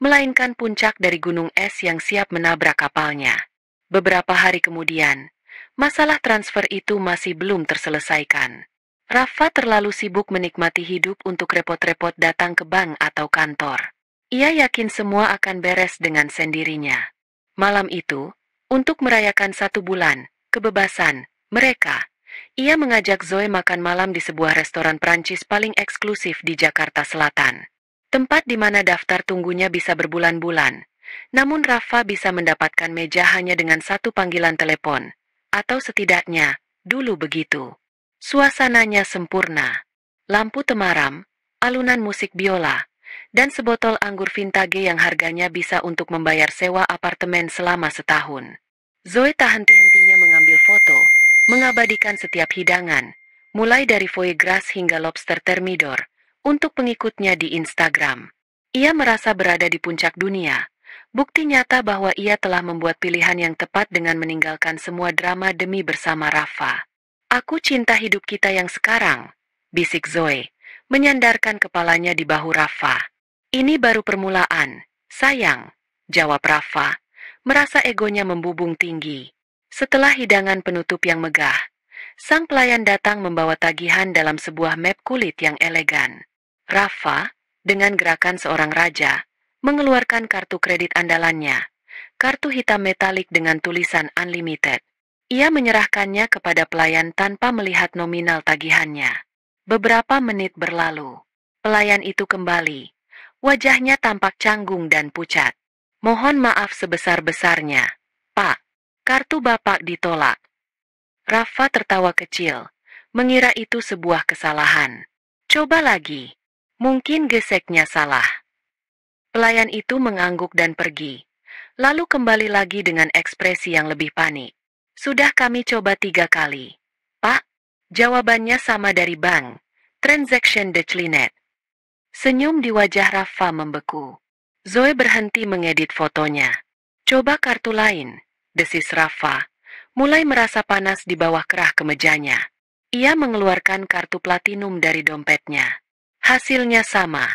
melainkan puncak dari gunung es yang siap menabrak kapalnya. Beberapa hari kemudian, masalah transfer itu masih belum terselesaikan. Rafa terlalu sibuk menikmati hidup untuk repot-repot datang ke bank atau kantor. Ia yakin semua akan beres dengan sendirinya. Malam itu, untuk merayakan 1 bulan kebebasan mereka, ia mengajak Zoe makan malam di sebuah restoran Prancis paling eksklusif di Jakarta Selatan. Tempat di mana daftar tunggunya bisa berbulan-bulan. Namun Rafa bisa mendapatkan meja hanya dengan 1 panggilan telepon. Atau setidaknya, dulu begitu. Suasananya sempurna. Lampu temaram, alunan musik biola, dan sebotol anggur vintage yang harganya bisa untuk membayar sewa apartemen selama setahun. Zoe tak henti-hentinya mengambil foto, mengabadikan setiap hidangan, mulai dari foie gras hingga lobster thermidor, untuk pengikutnya di Instagram. Ia merasa berada di puncak dunia, bukti nyata bahwa ia telah membuat pilihan yang tepat dengan meninggalkan semua drama demi bersama Rafa. Aku cinta hidup kita yang sekarang, bisik Zoe, menyandarkan kepalanya di bahu Rafa. Ini baru permulaan, sayang, jawab Rafa, merasa egonya membubung tinggi. Setelah hidangan penutup yang megah, sang pelayan datang membawa tagihan dalam sebuah map kulit yang elegan. Rafa, dengan gerakan seorang raja, mengeluarkan kartu kredit andalannya, kartu hitam metalik dengan tulisan unlimited. Ia menyerahkannya kepada pelayan tanpa melihat nominal tagihannya. Beberapa menit berlalu. Pelayan itu kembali. Wajahnya tampak canggung dan pucat. Mohon maaf sebesar-besarnya, Pak. Kartu Bapak ditolak. Rafa tertawa kecil, mengira itu sebuah kesalahan. Coba lagi. Mungkin geseknya salah. Pelayan itu mengangguk dan pergi. Lalu kembali lagi dengan ekspresi yang lebih panik. Sudah kami coba 3 kali. Pak, jawabannya sama dari bank. Transaction declined. Senyum di wajah Rafa membeku. Zoe berhenti mengedit fotonya. Coba kartu lain, desis Rafa, mulai merasa panas di bawah kerah kemejanya. Ia mengeluarkan kartu platinum dari dompetnya. Hasilnya sama.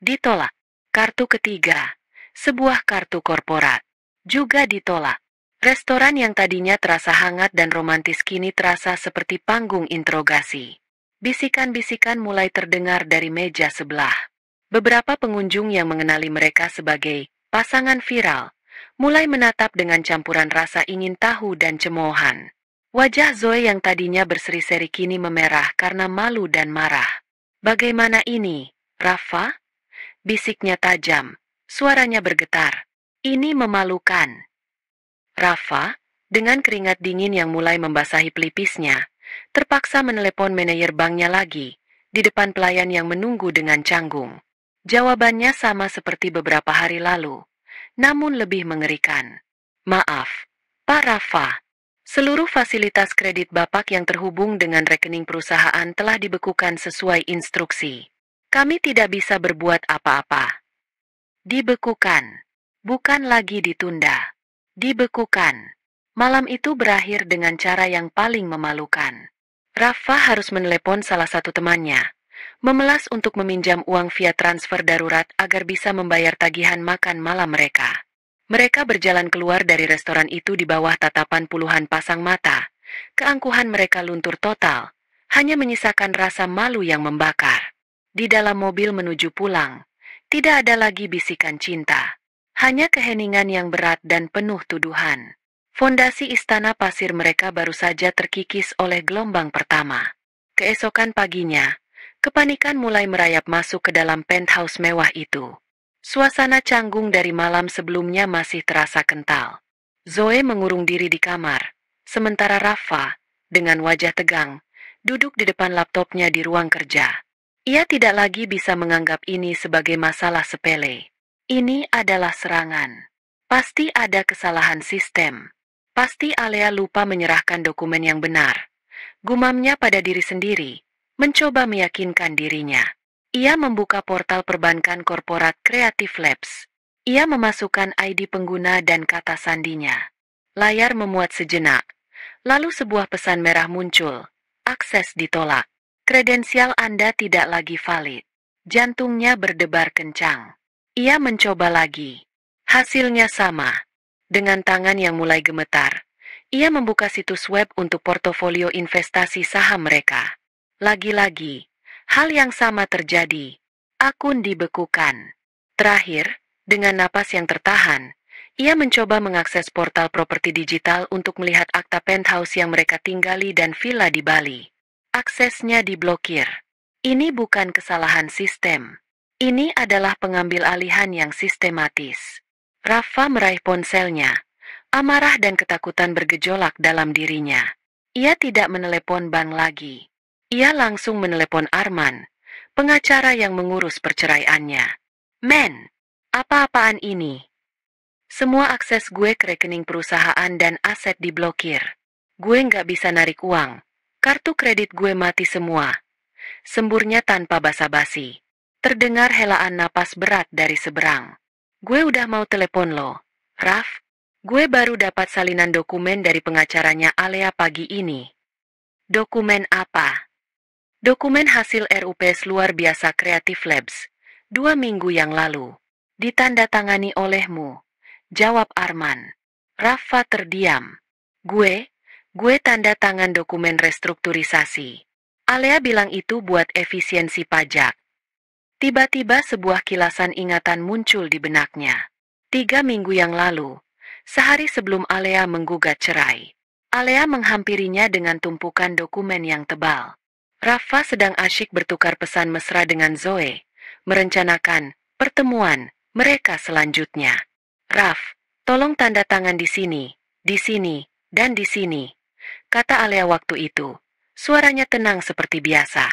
Ditolak. Kartu ketiga, sebuah kartu korporat, juga ditolak. Restoran yang tadinya terasa hangat dan romantis kini terasa seperti panggung interogasi. Bisikan-bisikan mulai terdengar dari meja sebelah. Beberapa pengunjung yang mengenali mereka sebagai pasangan viral mulai menatap dengan campuran rasa ingin tahu dan cemoohan. Wajah Zoe yang tadinya berseri-seri kini memerah karena malu dan marah. Bagaimana ini, Rafa? Bisiknya tajam, suaranya bergetar. Ini memalukan. Rafa, dengan keringat dingin yang mulai membasahi pelipisnya, terpaksa menelepon manajer banknya lagi, di depan pelayan yang menunggu dengan canggung. Jawabannya sama seperti beberapa hari lalu, namun lebih mengerikan. Maaf, Pak Rafa, seluruh fasilitas kredit Bapak yang terhubung dengan rekening perusahaan telah dibekukan sesuai instruksi. Kami tidak bisa berbuat apa-apa. Dibekukan, bukan lagi ditunda. Dibekukan. Malam itu berakhir dengan cara yang paling memalukan. Rafa harus menelepon salah satu temannya, memelas untuk meminjam uang via transfer darurat agar bisa membayar tagihan makan malam mereka. Mereka berjalan keluar dari restoran itu di bawah tatapan puluhan pasang mata. Keangkuhan mereka luntur total, hanya menyisakan rasa malu yang membakar. Di dalam mobil menuju pulang, tidak ada lagi bisikan cinta. Hanya keheningan yang berat dan penuh tuduhan. Fondasi istana pasir mereka baru saja terkikis oleh gelombang pertama. Keesokan paginya, kepanikan mulai merayap masuk ke dalam penthouse mewah itu. Suasana canggung dari malam sebelumnya masih terasa kental. Zoe mengurung diri di kamar, sementara Rafa, dengan wajah tegang, duduk di depan laptopnya di ruang kerja. Ia tidak lagi bisa menganggap ini sebagai masalah sepele. Ini adalah serangan. Pasti ada kesalahan sistem. Pasti Alea lupa menyerahkan dokumen yang benar. Gumamnya pada diri sendiri, mencoba meyakinkan dirinya. Ia membuka portal perbankan korporat Creative Labs. Ia memasukkan ID pengguna dan kata sandinya. Layar memuat sejenak. Lalu sebuah pesan merah muncul. Akses ditolak. Kredensial Anda tidak lagi valid. Jantungnya berdebar kencang. Ia mencoba lagi. Hasilnya sama. Dengan tangan yang mulai gemetar, ia membuka situs web untuk portofolio investasi saham mereka. Lagi-lagi, hal yang sama terjadi. Akun dibekukan. Terakhir, dengan napas yang tertahan, ia mencoba mengakses portal properti digital untuk melihat akta penthouse yang mereka tinggali dan villa di Bali. Aksesnya diblokir. Ini bukan kesalahan sistem. Ini adalah pengambil alihan yang sistematis. Rafa meraih ponselnya. Amarah dan ketakutan bergejolak dalam dirinya. Ia tidak menelepon bank lagi. Ia langsung menelepon Arman, pengacara yang mengurus perceraiannya. Men, apa-apaan ini? Semua akses gue ke rekening perusahaan dan aset diblokir. Gue nggak bisa narik uang. Kartu kredit gue mati semua. Semburnya tanpa basa-basi. Terdengar helaan napas berat dari seberang. Gue udah mau telepon lo. Raf, gue baru dapat salinan dokumen dari pengacaranya Alea pagi ini. Dokumen apa? Dokumen hasil RUPS luar biasa Creative Labs. 2 minggu yang lalu. Ditandatangani olehmu. Jawab Arman. Rafa terdiam. Gue tanda tangan dokumen restrukturisasi. Alea bilang itu buat efisiensi pajak. Tiba-tiba sebuah kilasan ingatan muncul di benaknya. 3 minggu yang lalu, sehari sebelum Alea menggugat cerai, Alea menghampirinya dengan tumpukan dokumen yang tebal. Rafa sedang asyik bertukar pesan mesra dengan Zoe, merencanakan pertemuan mereka selanjutnya. Raf, tolong tanda tangan di sini, dan di sini, kata Alea waktu itu. Suaranya tenang seperti biasa.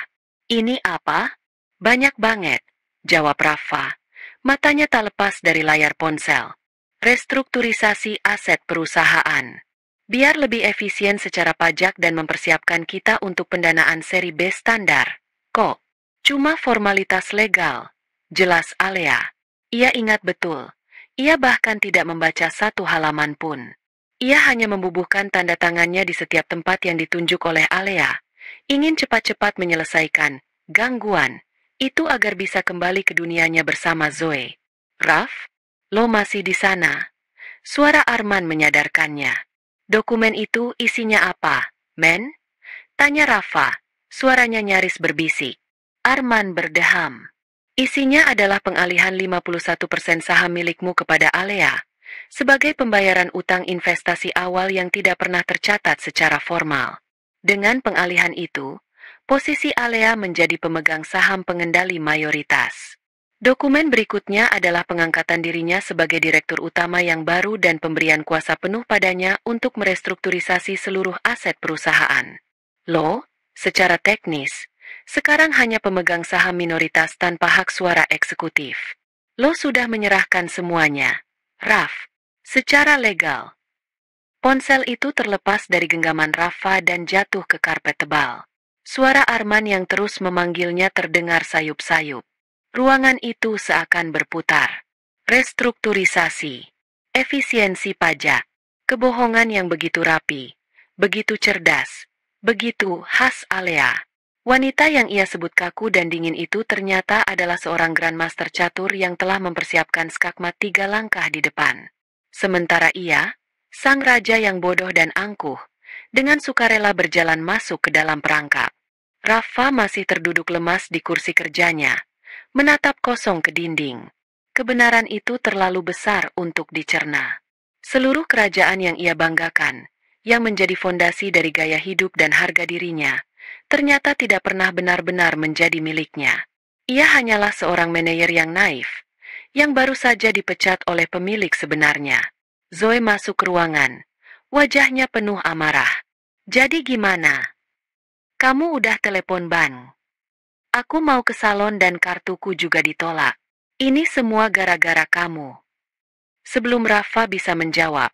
Ini apa? Banyak banget, jawab Rafa. Matanya tak lepas dari layar ponsel. Restrukturisasi aset perusahaan. Biar lebih efisien secara pajak dan mempersiapkan kita untuk pendanaan seri B standar. Kok? Cuma formalitas legal. Jelas Alea. Ia ingat betul. Ia bahkan tidak membaca satu halaman pun. Ia hanya membubuhkan tanda tangannya di setiap tempat yang ditunjuk oleh Alea. Ingin cepat-cepat menyelesaikan gangguan itu agar bisa kembali ke dunianya bersama Zoe. Raf, lo masih di sana? Suara Arman menyadarkannya. Dokumen itu isinya apa, men? Tanya Rafa. Suaranya nyaris berbisik. Arman berdeham. Isinya adalah pengalihan 51% saham milikmu kepada Alea sebagai pembayaran utang investasi awal yang tidak pernah tercatat secara formal. Dengan pengalihan itu, posisi Alea menjadi pemegang saham pengendali mayoritas. Dokumen berikutnya adalah pengangkatan dirinya sebagai direktur utama yang baru dan pemberian kuasa penuh padanya untuk merestrukturisasi seluruh aset perusahaan. Lo, secara teknis, sekarang hanya pemegang saham minoritas tanpa hak suara eksekutif. Lo sudah menyerahkan semuanya. Raf, secara legal. Ponsel itu terlepas dari genggaman Rafa dan jatuh ke karpet tebal. Suara Arman yang terus memanggilnya terdengar sayup-sayup. Ruangan itu seakan berputar. Restrukturisasi, efisiensi pajak, kebohongan yang begitu rapi, begitu cerdas, begitu khas Alea. Wanita yang ia sebut kaku dan dingin itu ternyata adalah seorang grandmaster catur yang telah mempersiapkan skakmat 3 langkah di depan. Sementara ia, sang raja yang bodoh dan angkuh, dengan sukarela berjalan masuk ke dalam perangkap. Rafa masih terduduk lemas di kursi kerjanya, menatap kosong ke dinding. Kebenaran itu terlalu besar untuk dicerna. Seluruh kerajaan yang ia banggakan, yang menjadi fondasi dari gaya hidup dan harga dirinya, ternyata tidak pernah benar-benar menjadi miliknya. Ia hanyalah seorang manajer yang naif, yang baru saja dipecat oleh pemilik sebenarnya. Zoe masuk ke ruangan, wajahnya penuh amarah. Jadi gimana? Kamu udah telepon bank? Aku mau ke salon dan kartuku juga ditolak. Ini semua gara-gara kamu. Sebelum Rafa bisa menjawab,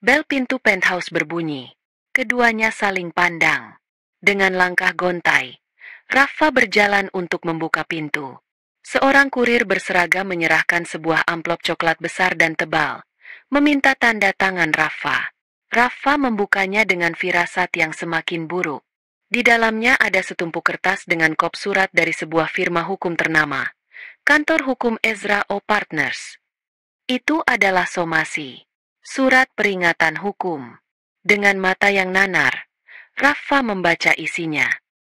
bel pintu penthouse berbunyi. Keduanya saling pandang. Dengan langkah gontai, Rafa berjalan untuk membuka pintu. Seorang kurir berseragam menyerahkan sebuah amplop coklat besar dan tebal, meminta tanda tangan Rafa. Rafa membukanya dengan firasat yang semakin buruk. Di dalamnya ada setumpuk kertas dengan kop surat dari sebuah firma hukum ternama, Kantor Hukum Ezra O. Partners. Itu adalah somasi, surat peringatan hukum. Dengan mata yang nanar, Rafa membaca isinya.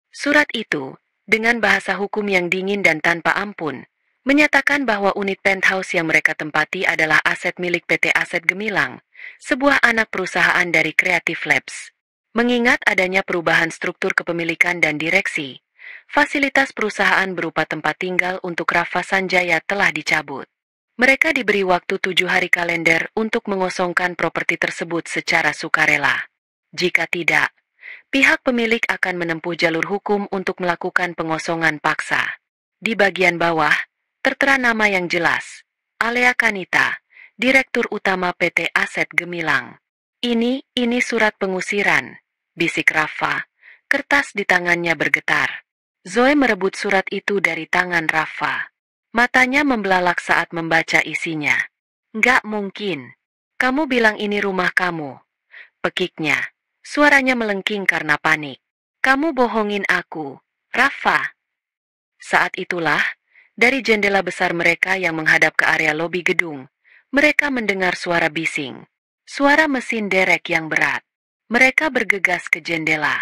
Surat itu, dengan bahasa hukum yang dingin dan tanpa ampun, menyatakan bahwa unit penthouse yang mereka tempati adalah aset milik PT Aset Gemilang, sebuah anak perusahaan dari Creative Labs. Mengingat adanya perubahan struktur kepemilikan dan direksi, fasilitas perusahaan berupa tempat tinggal untuk Rafa Sanjaya telah dicabut. Mereka diberi waktu 7 hari kalender untuk mengosongkan properti tersebut secara sukarela. Jika tidak, pihak pemilik akan menempuh jalur hukum untuk melakukan pengosongan paksa. Di bagian bawah, tertera nama yang jelas, Alea Kanita, Direktur Utama PT Aset Gemilang. Ini surat pengusiran, bisik Rafa. Kertas di tangannya bergetar. Zoe merebut surat itu dari tangan Rafa. Matanya membelalak saat membaca isinya. Nggak mungkin. Kamu bilang ini rumah kamu. Pekiknya. Suaranya melengking karena panik. Kamu bohongin aku, Rafa. Saat itulah, dari jendela besar mereka yang menghadap ke area lobi gedung, mereka mendengar suara bising. Suara mesin derek yang berat. Mereka bergegas ke jendela.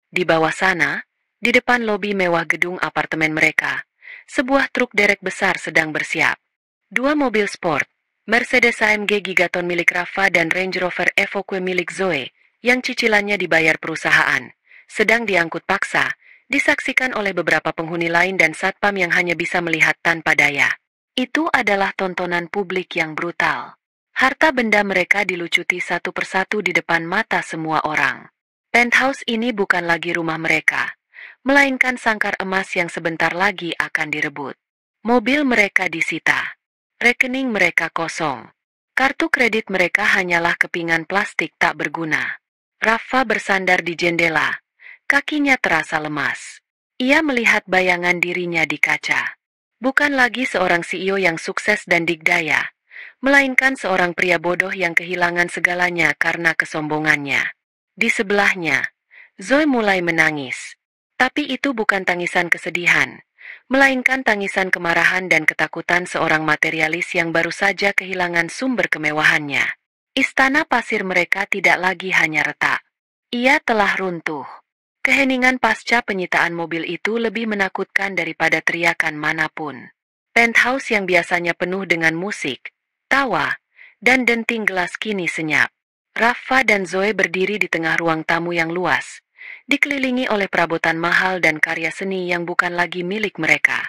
Di bawah sana, di depan lobi mewah gedung apartemen mereka, sebuah truk derek besar sedang bersiap. Dua mobil sport, Mercedes AMG Gigaton milik Rafa dan Range Rover Evoque milik Zoe, yang cicilannya dibayar perusahaan, sedang diangkut paksa, disaksikan oleh beberapa penghuni lain dan satpam yang hanya bisa melihat tanpa daya. Itu adalah tontonan publik yang brutal. Harta benda mereka dilucuti satu persatu di depan mata semua orang. Penthouse ini bukan lagi rumah mereka, melainkan sangkar emas yang sebentar lagi akan direbut. Mobil mereka disita. Rekening mereka kosong. Kartu kredit mereka hanyalah kepingan plastik tak berguna. Rafa bersandar di jendela. Kakinya terasa lemas. Ia melihat bayangan dirinya di kaca. Bukan lagi seorang CEO yang sukses dan digdaya, melainkan seorang pria bodoh yang kehilangan segalanya karena kesombongannya. Di sebelahnya, Zoe mulai menangis. Tapi itu bukan tangisan kesedihan, melainkan tangisan kemarahan dan ketakutan seorang materialis yang baru saja kehilangan sumber kemewahannya. Istana pasir mereka tidak lagi hanya retak. Ia telah runtuh. Keheningan pasca penyitaan mobil itu lebih menakutkan daripada teriakan manapun. Penthouse yang biasanya penuh dengan musik, tawa, dan denting gelas kini senyap. Rafa dan Zoe berdiri di tengah ruang tamu yang luas, dikelilingi oleh perabotan mahal dan karya seni yang bukan lagi milik mereka.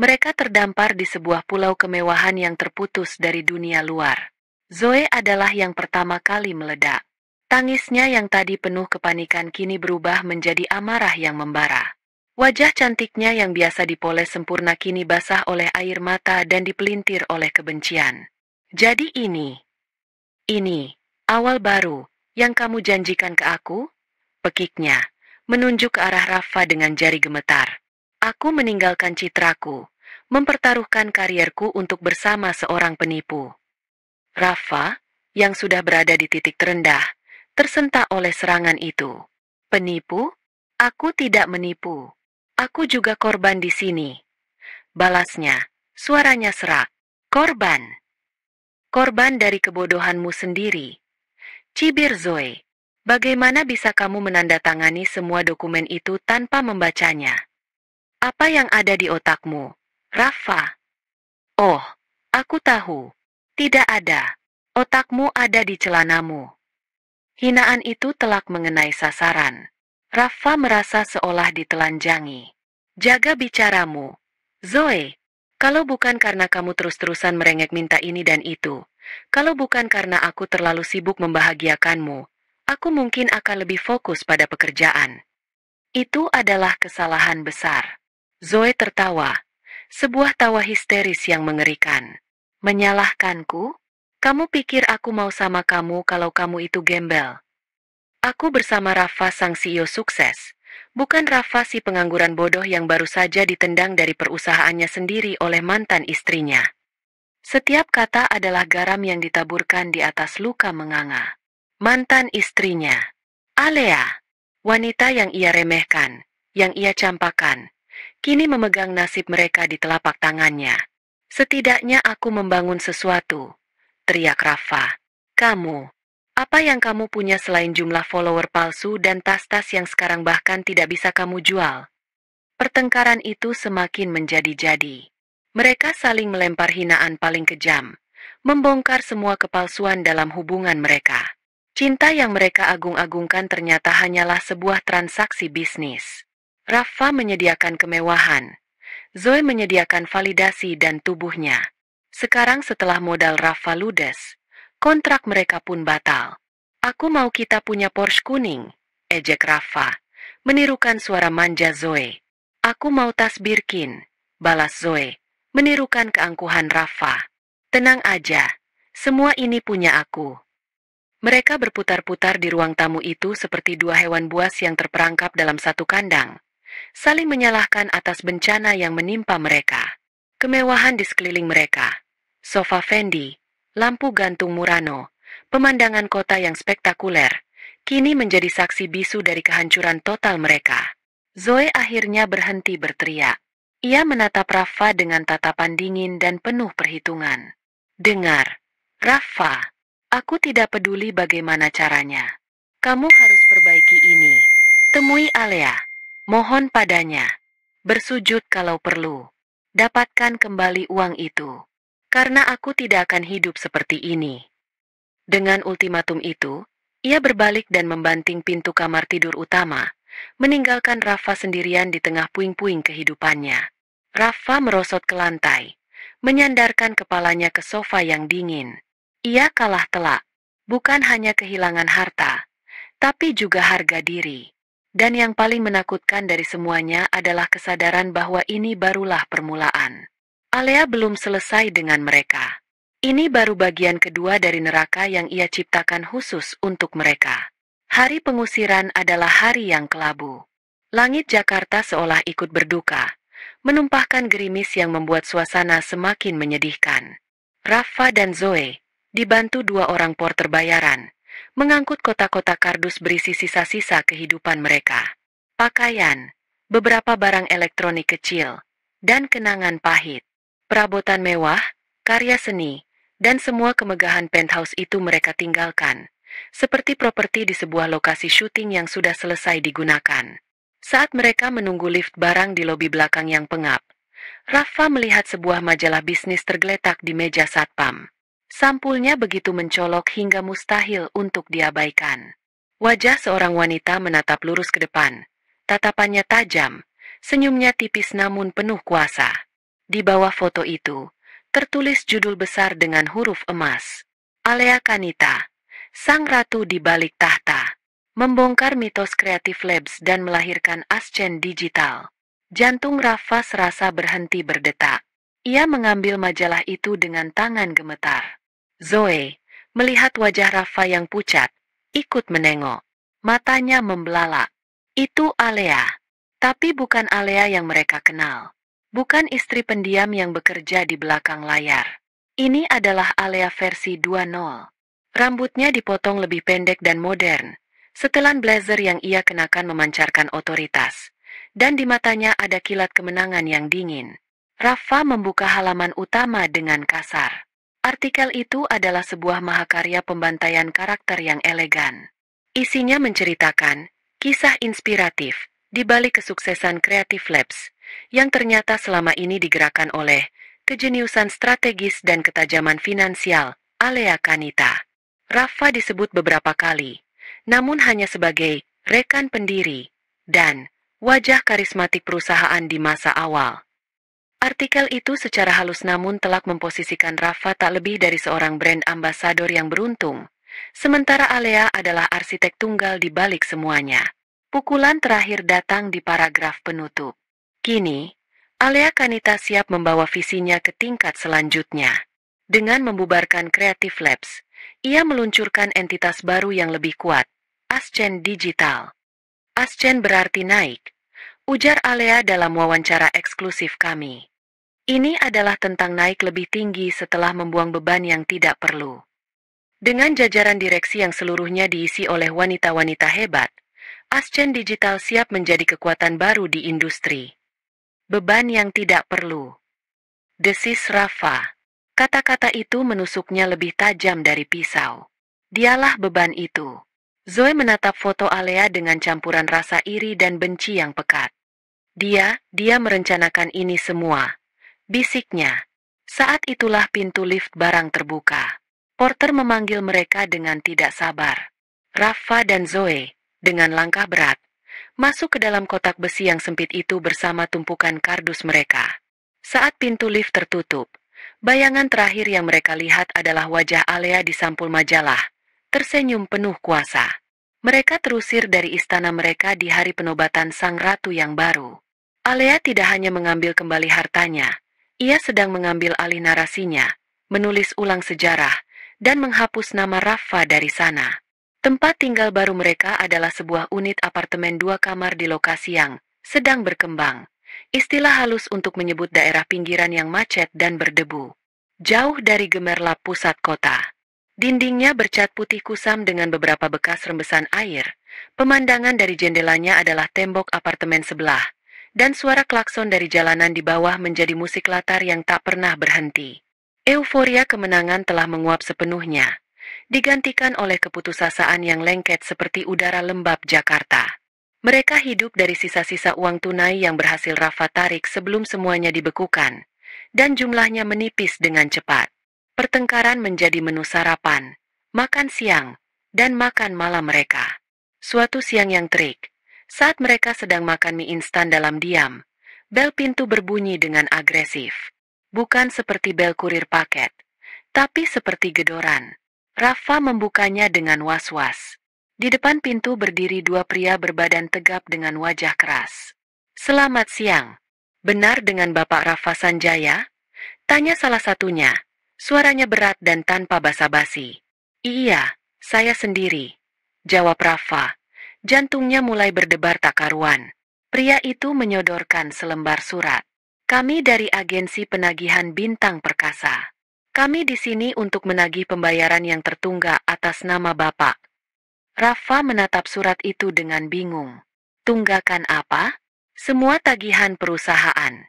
Mereka terdampar di sebuah pulau kemewahan yang terputus dari dunia luar. Zoe adalah yang pertama kali meledak. Tangisnya yang tadi penuh kepanikan kini berubah menjadi amarah yang membara. Wajah cantiknya yang biasa dipoles sempurna kini basah oleh air mata dan dipelintir oleh kebencian. Jadi ini awal baru yang kamu janjikan ke aku? Pekiknya, menunjuk ke arah Rafa dengan jari gemetar. Aku meninggalkan citraku, mempertaruhkan karierku untuk bersama seorang penipu. Rafa, yang sudah berada di titik terendah, tersentak oleh serangan itu. Penipu? Aku tidak menipu. Aku juga korban di sini. Balasnya, suaranya serak. Korban. Korban dari kebodohanmu sendiri. Cibir Zoe. Bagaimana bisa kamu menandatangani semua dokumen itu tanpa membacanya? Apa yang ada di otakmu, Rafa? Oh, aku tahu. Tidak ada. Otakmu ada di celanamu. Hinaan itu telak mengenai sasaran. Rafa merasa seolah ditelanjangi. Jaga bicaramu, Zoe. Kalau bukan karena kamu terus-terusan merengek minta ini dan itu, kalau bukan karena aku terlalu sibuk membahagiakanmu, aku mungkin akan lebih fokus pada pekerjaan. Itu adalah kesalahan besar. Zoe tertawa, sebuah tawa histeris yang mengerikan. Menyalahkanku? Kamu pikir aku mau sama kamu kalau kamu itu gembel? Aku bersama Rafa sang CEO sukses, bukan Rafa si pengangguran bodoh yang baru saja ditendang dari perusahaannya sendiri oleh mantan istrinya. Setiap kata adalah garam yang ditaburkan di atas luka menganga. Mantan istrinya, Alea, wanita yang ia remehkan, yang ia campakan, kini memegang nasib mereka di telapak tangannya. Setidaknya aku membangun sesuatu, teriak Rafa. Kamu, apa yang kamu punya selain jumlah follower palsu dan tas-tas yang sekarang bahkan tidak bisa kamu jual? Pertengkaran itu semakin menjadi-jadi. Mereka saling melempar hinaan paling kejam, membongkar semua kepalsuan dalam hubungan mereka. Cinta yang mereka agung-agungkan ternyata hanyalah sebuah transaksi bisnis. Rafa menyediakan kemewahan. Zoe menyediakan validasi dan tubuhnya. Sekarang setelah modal Rafa ludes, kontrak mereka pun batal. Aku mau kita punya Porsche kuning, ejek Rafa, menirukan suara manja Zoe. Aku mau tas Birkin, balas Zoe, menirukan keangkuhan Rafa. Tenang aja, semua ini punya aku. Mereka berputar-putar di ruang tamu itu seperti dua hewan buas yang terperangkap dalam satu kandang, saling menyalahkan atas bencana yang menimpa mereka. Kemewahan di sekeliling mereka, sofa Fendi, lampu gantung Murano, pemandangan kota yang spektakuler, kini menjadi saksi bisu dari kehancuran total mereka. Zoe akhirnya berhenti berteriak. Ia menatap Rafa dengan tatapan dingin dan penuh perhitungan. Dengar, Rafa, aku tidak peduli bagaimana caranya. Kamu harus perbaiki ini. Temui Alea. Mohon padanya. Bersujud kalau perlu. Dapatkan kembali uang itu. Karena aku tidak akan hidup seperti ini. Dengan ultimatum itu, ia berbalik dan membanting pintu kamar tidur utama, meninggalkan Rafa sendirian di tengah puing-puing kehidupannya. Rafa merosot ke lantai, menyandarkan kepalanya ke sofa yang dingin. Ia kalah telak, bukan hanya kehilangan harta, tapi juga harga diri. Dan yang paling menakutkan dari semuanya adalah kesadaran bahwa ini barulah permulaan. Alea belum selesai dengan mereka. Ini baru bagian kedua dari neraka yang ia ciptakan khusus untuk mereka. Hari pengusiran adalah hari yang kelabu. Langit Jakarta seolah ikut berduka, menumpahkan gerimis yang membuat suasana semakin menyedihkan. Rafa dan Zoe, dibantu dua orang porter bayaran, mengangkut kotak-kotak kardus berisi sisa-sisa kehidupan mereka. Pakaian, beberapa barang elektronik kecil, dan kenangan pahit. Perabotan mewah, karya seni, dan semua kemegahan penthouse itu mereka tinggalkan, seperti properti di sebuah lokasi syuting yang sudah selesai digunakan. Saat mereka menunggu lift barang di lobi belakang yang pengap, Rafa melihat sebuah majalah bisnis tergeletak di meja satpam. Sampulnya begitu mencolok hingga mustahil untuk diabaikan. Wajah seorang wanita menatap lurus ke depan. Tatapannya tajam, senyumnya tipis namun penuh kuasa. Di bawah foto itu, tertulis judul besar dengan huruf emas. Alea Kanita, Sang Ratu di Balik Tahta. Membongkar mitos Creative Labs dan melahirkan Ascend Digital. Jantung Rafa serasa berhenti berdetak. Ia mengambil majalah itu dengan tangan gemetar. Zoe, melihat wajah Rafa yang pucat, ikut menengok. Matanya membelalak. Itu Alea. Tapi bukan Alea yang mereka kenal. Bukan istri pendiam yang bekerja di belakang layar. Ini adalah Alea versi 2.0. Rambutnya dipotong lebih pendek dan modern. Setelan blazer yang ia kenakan memancarkan otoritas. Dan di matanya ada kilat kemenangan yang dingin. Rafa membuka halaman utama dengan kasar. Artikel itu adalah sebuah mahakarya pembantaian karakter yang elegan. Isinya menceritakan kisah inspiratif di balik kesuksesan Creative Labs yang ternyata selama ini digerakkan oleh kejeniusan strategis dan ketajaman finansial Alea Kanita. Rafa disebut beberapa kali, namun hanya sebagai rekan pendiri dan wajah karismatik perusahaan di masa awal. Artikel itu secara halus namun telak memposisikan Rafa tak lebih dari seorang brand ambasador yang beruntung, sementara Alea adalah arsitek tunggal di balik semuanya. Pukulan terakhir datang di paragraf penutup. Kini, Alea Kanita siap membawa visinya ke tingkat selanjutnya. Dengan membubarkan Creative Labs, ia meluncurkan entitas baru yang lebih kuat, Ascend Digital. Ascend berarti naik, ujar Alea dalam wawancara eksklusif kami. Ini adalah tentang naik lebih tinggi setelah membuang beban yang tidak perlu. Dengan jajaran direksi yang seluruhnya diisi oleh wanita-wanita hebat, Ascend Digital siap menjadi kekuatan baru di industri. Beban yang tidak perlu. Desis Rafa. Kata-kata itu menusuknya lebih tajam dari pisau. Dialah beban itu. Zoe menatap foto Alea dengan campuran rasa iri dan benci yang pekat. Dia merencanakan ini semua. Bisiknya. Saat itulah pintu lift barang terbuka. Porter memanggil mereka dengan tidak sabar. Rafa dan Zoe, dengan langkah berat, masuk ke dalam kotak besi yang sempit itu bersama tumpukan kardus mereka. Saat pintu lift tertutup, bayangan terakhir yang mereka lihat adalah wajah Alea di sampul majalah, tersenyum penuh kuasa. Mereka terusir dari istana mereka di hari penobatan Sang Ratu yang baru. Alea tidak hanya mengambil kembali hartanya, ia sedang mengambil alih narasinya, menulis ulang sejarah, dan menghapus nama Rafa dari sana. Tempat tinggal baru mereka adalah sebuah unit apartemen 2 kamar di lokasi yang sedang berkembang. Istilah halus untuk menyebut daerah pinggiran yang macet dan berdebu. Jauh dari gemerlap pusat kota. Dindingnya bercat putih kusam dengan beberapa bekas rembesan air. Pemandangan dari jendelanya adalah tembok apartemen sebelah. Dan suara klakson dari jalanan di bawah menjadi musik latar yang tak pernah berhenti. Euforia kemenangan telah menguap sepenuhnya. Digantikan oleh keputusasaan yang lengket seperti udara lembab Jakarta. Mereka hidup dari sisa-sisa uang tunai yang berhasil Rafa tarik sebelum semuanya dibekukan, dan jumlahnya menipis dengan cepat. Pertengkaran menjadi menu sarapan, makan siang, dan makan malam mereka. Suatu siang yang terik, saat mereka sedang makan mie instan dalam diam, bel pintu berbunyi dengan agresif. Bukan seperti bel kurir paket, tapi seperti gedoran. Rafa membukanya dengan was-was. Di depan pintu berdiri 2 pria berbadan tegap dengan wajah keras. "Selamat siang. Benar dengan Bapak Rafa Sanjaya?" Tanya salah satunya. Suaranya berat dan tanpa basa-basi. "Iya, saya sendiri," jawab Rafa. Jantungnya mulai berdebar tak karuan. Pria itu menyodorkan selembar surat. "Kami dari agensi penagihan Bintang Perkasa. Kami di sini untuk menagih pembayaran yang tertunggak atas nama Bapak." Rafa menatap surat itu dengan bingung. Tunggakan apa? Semua tagihan perusahaan.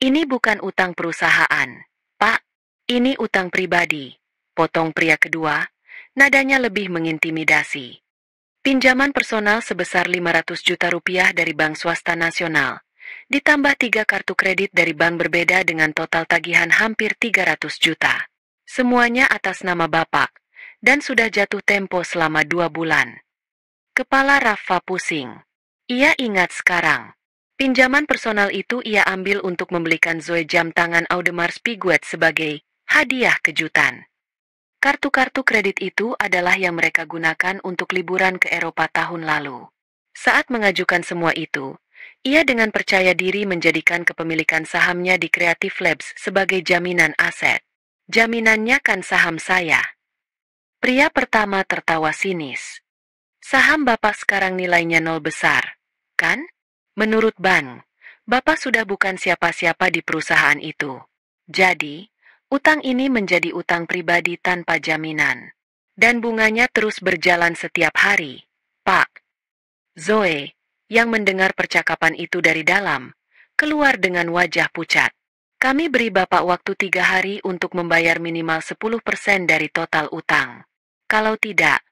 "Ini bukan utang perusahaan, Pak. Ini utang pribadi," potong pria kedua. Nadanya lebih mengintimidasi. "Pinjaman personal sebesar 500 juta rupiah dari bank swasta nasional. Ditambah 3 kartu kredit dari bank berbeda dengan total tagihan hampir 300 juta. Semuanya atas nama Bapak. Dan sudah jatuh tempo selama 2 bulan. Kepala Rafa pusing. Ia ingat sekarang. Pinjaman personal itu ia ambil untuk membelikan Zoe jam tangan Audemars Piguet sebagai hadiah kejutan. Kartu-kartu kredit itu adalah yang mereka gunakan untuk liburan ke Eropa tahun lalu. Saat mengajukan semua itu, ia dengan percaya diri menjadikan kepemilikan sahamnya di Creative Labs sebagai jaminan aset. "Jaminannya kan saham saya." Pria pertama tertawa sinis. "Saham Bapak sekarang nilainya 0 besar, kan? Menurut bank, Bapak sudah bukan siapa-siapa di perusahaan itu. Jadi, utang ini menjadi utang pribadi tanpa jaminan. Dan bunganya terus berjalan setiap hari, Pak." Zoe, yang mendengar percakapan itu dari dalam, keluar dengan wajah pucat. "Kami beri Bapak waktu 3 hari untuk membayar minimal 10% dari total utang. Kalau tidak,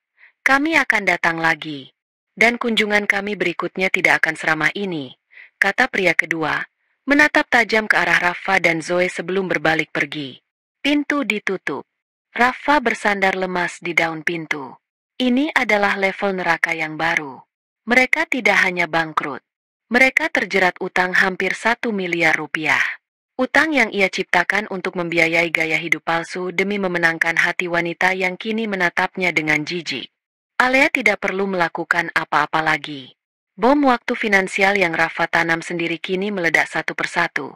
kami akan datang lagi. Dan kunjungan kami berikutnya tidak akan seramah ini," kata pria kedua, menatap tajam ke arah Rafa dan Zoe sebelum berbalik pergi. Pintu ditutup. Rafa bersandar lemas di daun pintu. Ini adalah level neraka yang baru. Mereka tidak hanya bangkrut. Mereka terjerat utang hampir 1 miliar rupiah. Utang yang ia ciptakan untuk membiayai gaya hidup palsu demi memenangkan hati wanita yang kini menatapnya dengan jijik. Alea tidak perlu melakukan apa-apa lagi. Bom waktu finansial yang Rafa tanam sendiri kini meledak satu persatu.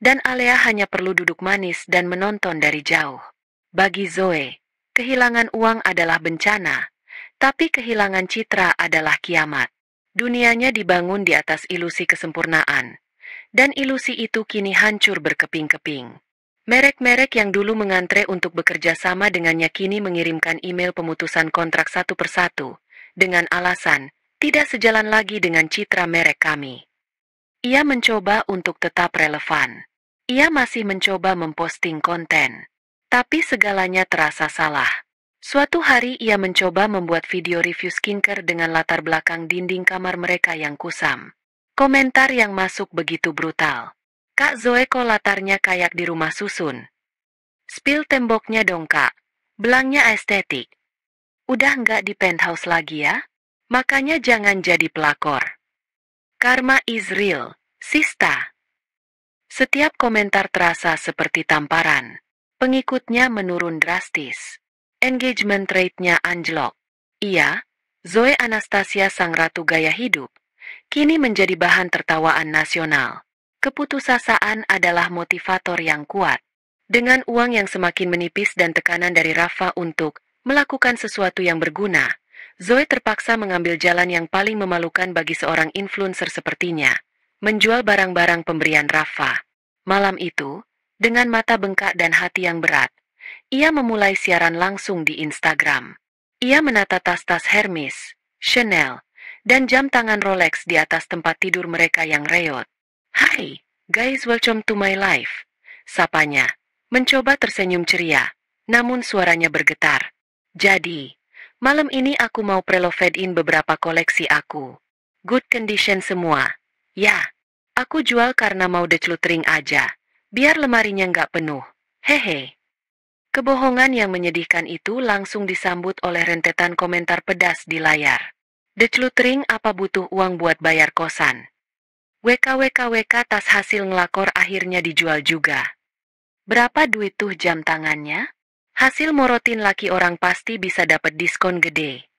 Dan Alea hanya perlu duduk manis dan menonton dari jauh. Bagi Zoe, kehilangan uang adalah bencana, tapi kehilangan citra adalah kiamat. Dunianya dibangun di atas ilusi kesempurnaan. Dan ilusi itu kini hancur berkeping-keping. Merek-merek yang dulu mengantre untuk bekerja sama dengannya kini mengirimkan email pemutusan kontrak satu persatu, dengan alasan, tidak sejalan lagi dengan citra merek kami. Ia mencoba untuk tetap relevan. Ia masih mencoba memposting konten. Tapi segalanya terasa salah. Suatu hari ia mencoba membuat video review skincare dengan latar belakang dinding kamar mereka yang kusam. Komentar yang masuk begitu brutal. "Kak Zoe, kok latarnya kayak di rumah susun? Spill temboknya dong kak. Belangnya estetik. Udah nggak di penthouse lagi ya? Makanya jangan jadi pelakor. Karma is real, Sista." Setiap komentar terasa seperti tamparan. Pengikutnya menurun drastis. Engagement rate-nya anjlok. Ia, Zoe Anastasia sang ratu gaya hidup, kini menjadi bahan tertawaan nasional. Keputusasaan adalah motivator yang kuat. Dengan uang yang semakin menipis dan tekanan dari Rafa untuk melakukan sesuatu yang berguna, Zoe terpaksa mengambil jalan yang paling memalukan bagi seorang influencer sepertinya, menjual barang-barang pemberian Rafa. Malam itu, dengan mata bengkak dan hati yang berat, ia memulai siaran langsung di Instagram. Ia menata tas-tas Hermes, Chanel, dan jam tangan Rolex di atas tempat tidur mereka yang reot. "Hai, guys, welcome to my life," sapanya. Mencoba tersenyum ceria, namun suaranya bergetar. "Jadi, malam ini aku mau preloved-in beberapa koleksi aku. Good condition semua. Ya, aku jual karena mau decluttering aja, biar lemarinya nggak penuh. Hehe." Kebohongan yang menyedihkan itu langsung disambut oleh rentetan komentar pedas di layar. "Decluttering apa butuh uang buat bayar kosan? WKWKWK tas hasil ngelakor akhirnya dijual juga. Berapa duit tuh jam tangannya? Hasil morotin laki orang pasti bisa dapat diskon gede."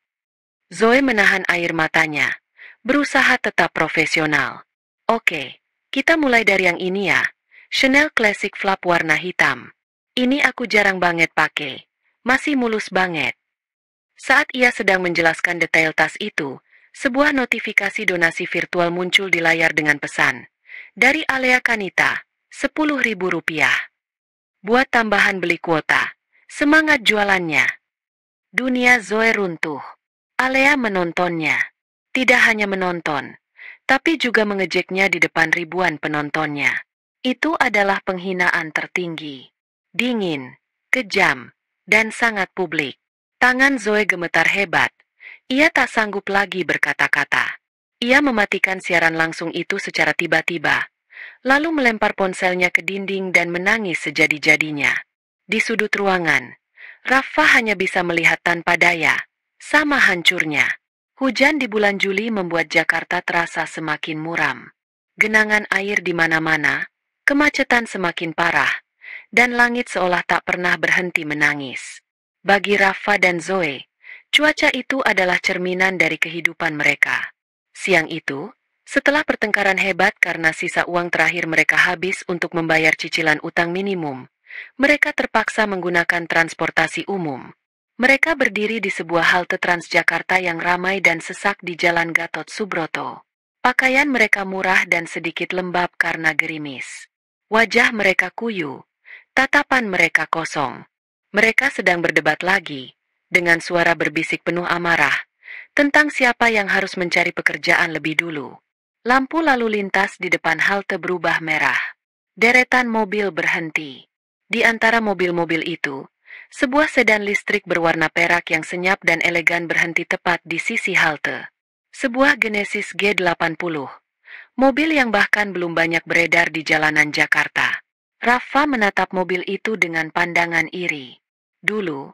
Zoe menahan air matanya, berusaha tetap profesional. "Oke, kita mulai dari yang ini ya. Chanel Classic Flap warna hitam. Ini aku jarang banget pakai. Masih mulus banget." Saat ia sedang menjelaskan detail tas itu, sebuah notifikasi donasi virtual muncul di layar dengan pesan. Dari Alea Kanita, Rp10.000. Buat tambahan beli kuota. Semangat jualannya. Dunia Zoe runtuh. Alea menontonnya. Tidak hanya menonton, tapi juga mengejeknya di depan ribuan penontonnya. Itu adalah penghinaan tertinggi. Dingin, kejam, dan sangat publik. Tangan Zoe gemetar hebat. Ia tak sanggup lagi berkata-kata. Ia mematikan siaran langsung itu secara tiba-tiba, lalu melempar ponselnya ke dinding dan menangis sejadi-jadinya. Di sudut ruangan, Rafa hanya bisa melihat tanpa daya, sama hancurnya. Hujan di bulan Juli membuat Jakarta terasa semakin muram. Genangan air di mana-mana, kemacetan semakin parah, dan langit seolah tak pernah berhenti menangis. Bagi Rafa dan Zoe, cuaca itu adalah cerminan dari kehidupan mereka. Siang itu, setelah pertengkaran hebat karena sisa uang terakhir mereka habis untuk membayar cicilan utang minimum, mereka terpaksa menggunakan transportasi umum. Mereka berdiri di sebuah halte Transjakarta yang ramai dan sesak di Jalan Gatot Subroto. Pakaian mereka murah dan sedikit lembab karena gerimis. Wajah mereka kuyu, tatapan mereka kosong. Mereka sedang berdebat lagi, dengan suara berbisik penuh amarah, tentang siapa yang harus mencari pekerjaan lebih dulu. Lampu lalu lintas di depan halte berubah merah. Deretan mobil berhenti. Di antara mobil-mobil itu, sebuah sedan listrik berwarna perak yang senyap dan elegan berhenti tepat di sisi halte. Sebuah Genesis G80, mobil yang bahkan belum banyak beredar di jalanan Jakarta. Rafa menatap mobil itu dengan pandangan iri. Dulu,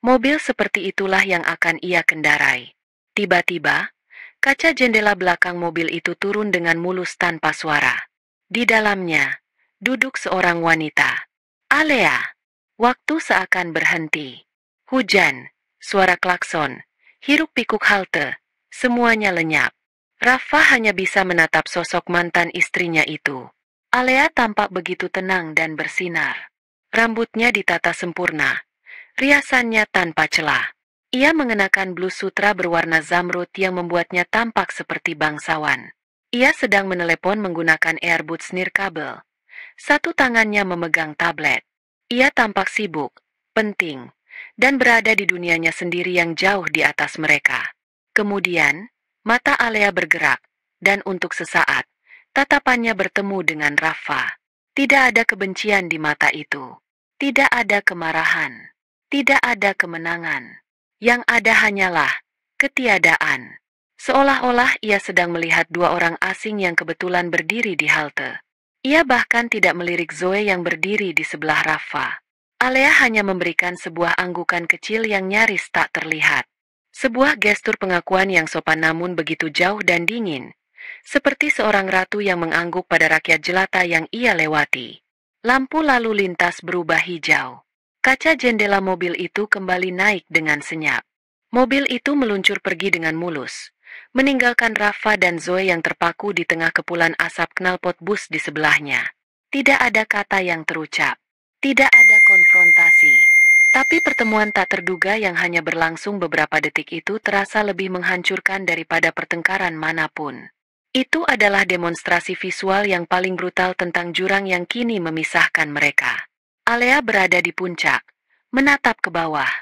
mobil seperti itulah yang akan ia kendarai. Tiba-tiba, kaca jendela belakang mobil itu turun dengan mulus tanpa suara. Di dalamnya, duduk seorang wanita. Alea. Waktu seakan berhenti. Hujan, suara klakson, hiruk-pikuk halte, semuanya lenyap. Rafa hanya bisa menatap sosok mantan istrinya itu. Alea tampak begitu tenang dan bersinar. Rambutnya ditata sempurna, riasannya tanpa celah. Ia mengenakan blus sutra berwarna zamrud yang membuatnya tampak seperti bangsawan. Ia sedang menelepon menggunakan earbuds nirkabel. Satu tangannya memegang tablet. Ia tampak sibuk, penting, dan berada di dunianya sendiri yang jauh di atas mereka. Kemudian, mata Alea bergerak, dan untuk sesaat, tatapannya bertemu dengan Rafa. Tidak ada kebencian di mata itu. Tidak ada kemarahan. Tidak ada kemenangan. Yang ada hanyalah ketiadaan. Seolah-olah ia sedang melihat dua orang asing yang kebetulan berdiri di halte. Ia bahkan tidak melirik Zoe yang berdiri di sebelah Rafa. Alea hanya memberikan sebuah anggukan kecil yang nyaris tak terlihat. Sebuah gestur pengakuan yang sopan namun begitu jauh dan dingin. Seperti seorang ratu yang mengangguk pada rakyat jelata yang ia lewati. Lampu lalu lintas berubah hijau. Kaca jendela mobil itu kembali naik dengan senyap. Mobil itu meluncur pergi dengan mulus, meninggalkan Rafa dan Zoe yang terpaku di tengah kepulan asap knalpot bus di sebelahnya. Tidak ada kata yang terucap. Tidak ada konfrontasi. Tapi pertemuan tak terduga yang hanya berlangsung beberapa detik itu terasa lebih menghancurkan daripada pertengkaran manapun. Itu adalah demonstrasi visual yang paling brutal tentang jurang yang kini memisahkan mereka. Alea berada di puncak, menatap ke bawah,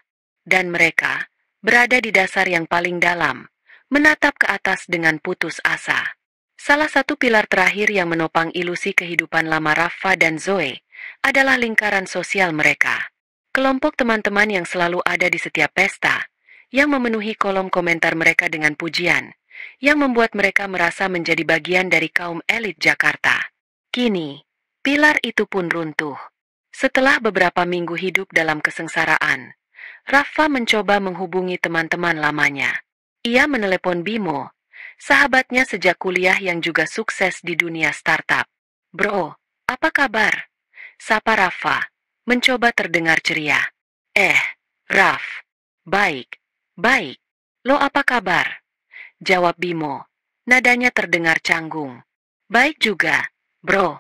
dan mereka berada di dasar yang paling dalam, menatap ke atas dengan putus asa. Salah satu pilar terakhir yang menopang ilusi kehidupan lama Rafa dan Zoe adalah lingkaran sosial mereka. Kelompok teman-teman yang selalu ada di setiap pesta, yang memenuhi kolom komentar mereka dengan pujian, yang membuat mereka merasa menjadi bagian dari kaum elit Jakarta. Kini, pilar itu pun runtuh. Setelah beberapa minggu hidup dalam kesengsaraan, Rafa mencoba menghubungi teman-teman lamanya. Ia menelepon Bimo, sahabatnya sejak kuliah yang juga sukses di dunia startup. "Bro, apa kabar?" sapa Rafa, mencoba terdengar ceria. Raf, baik, baik. Lo apa kabar?" jawab Bimo. Nadanya terdengar canggung. "Baik juga, bro.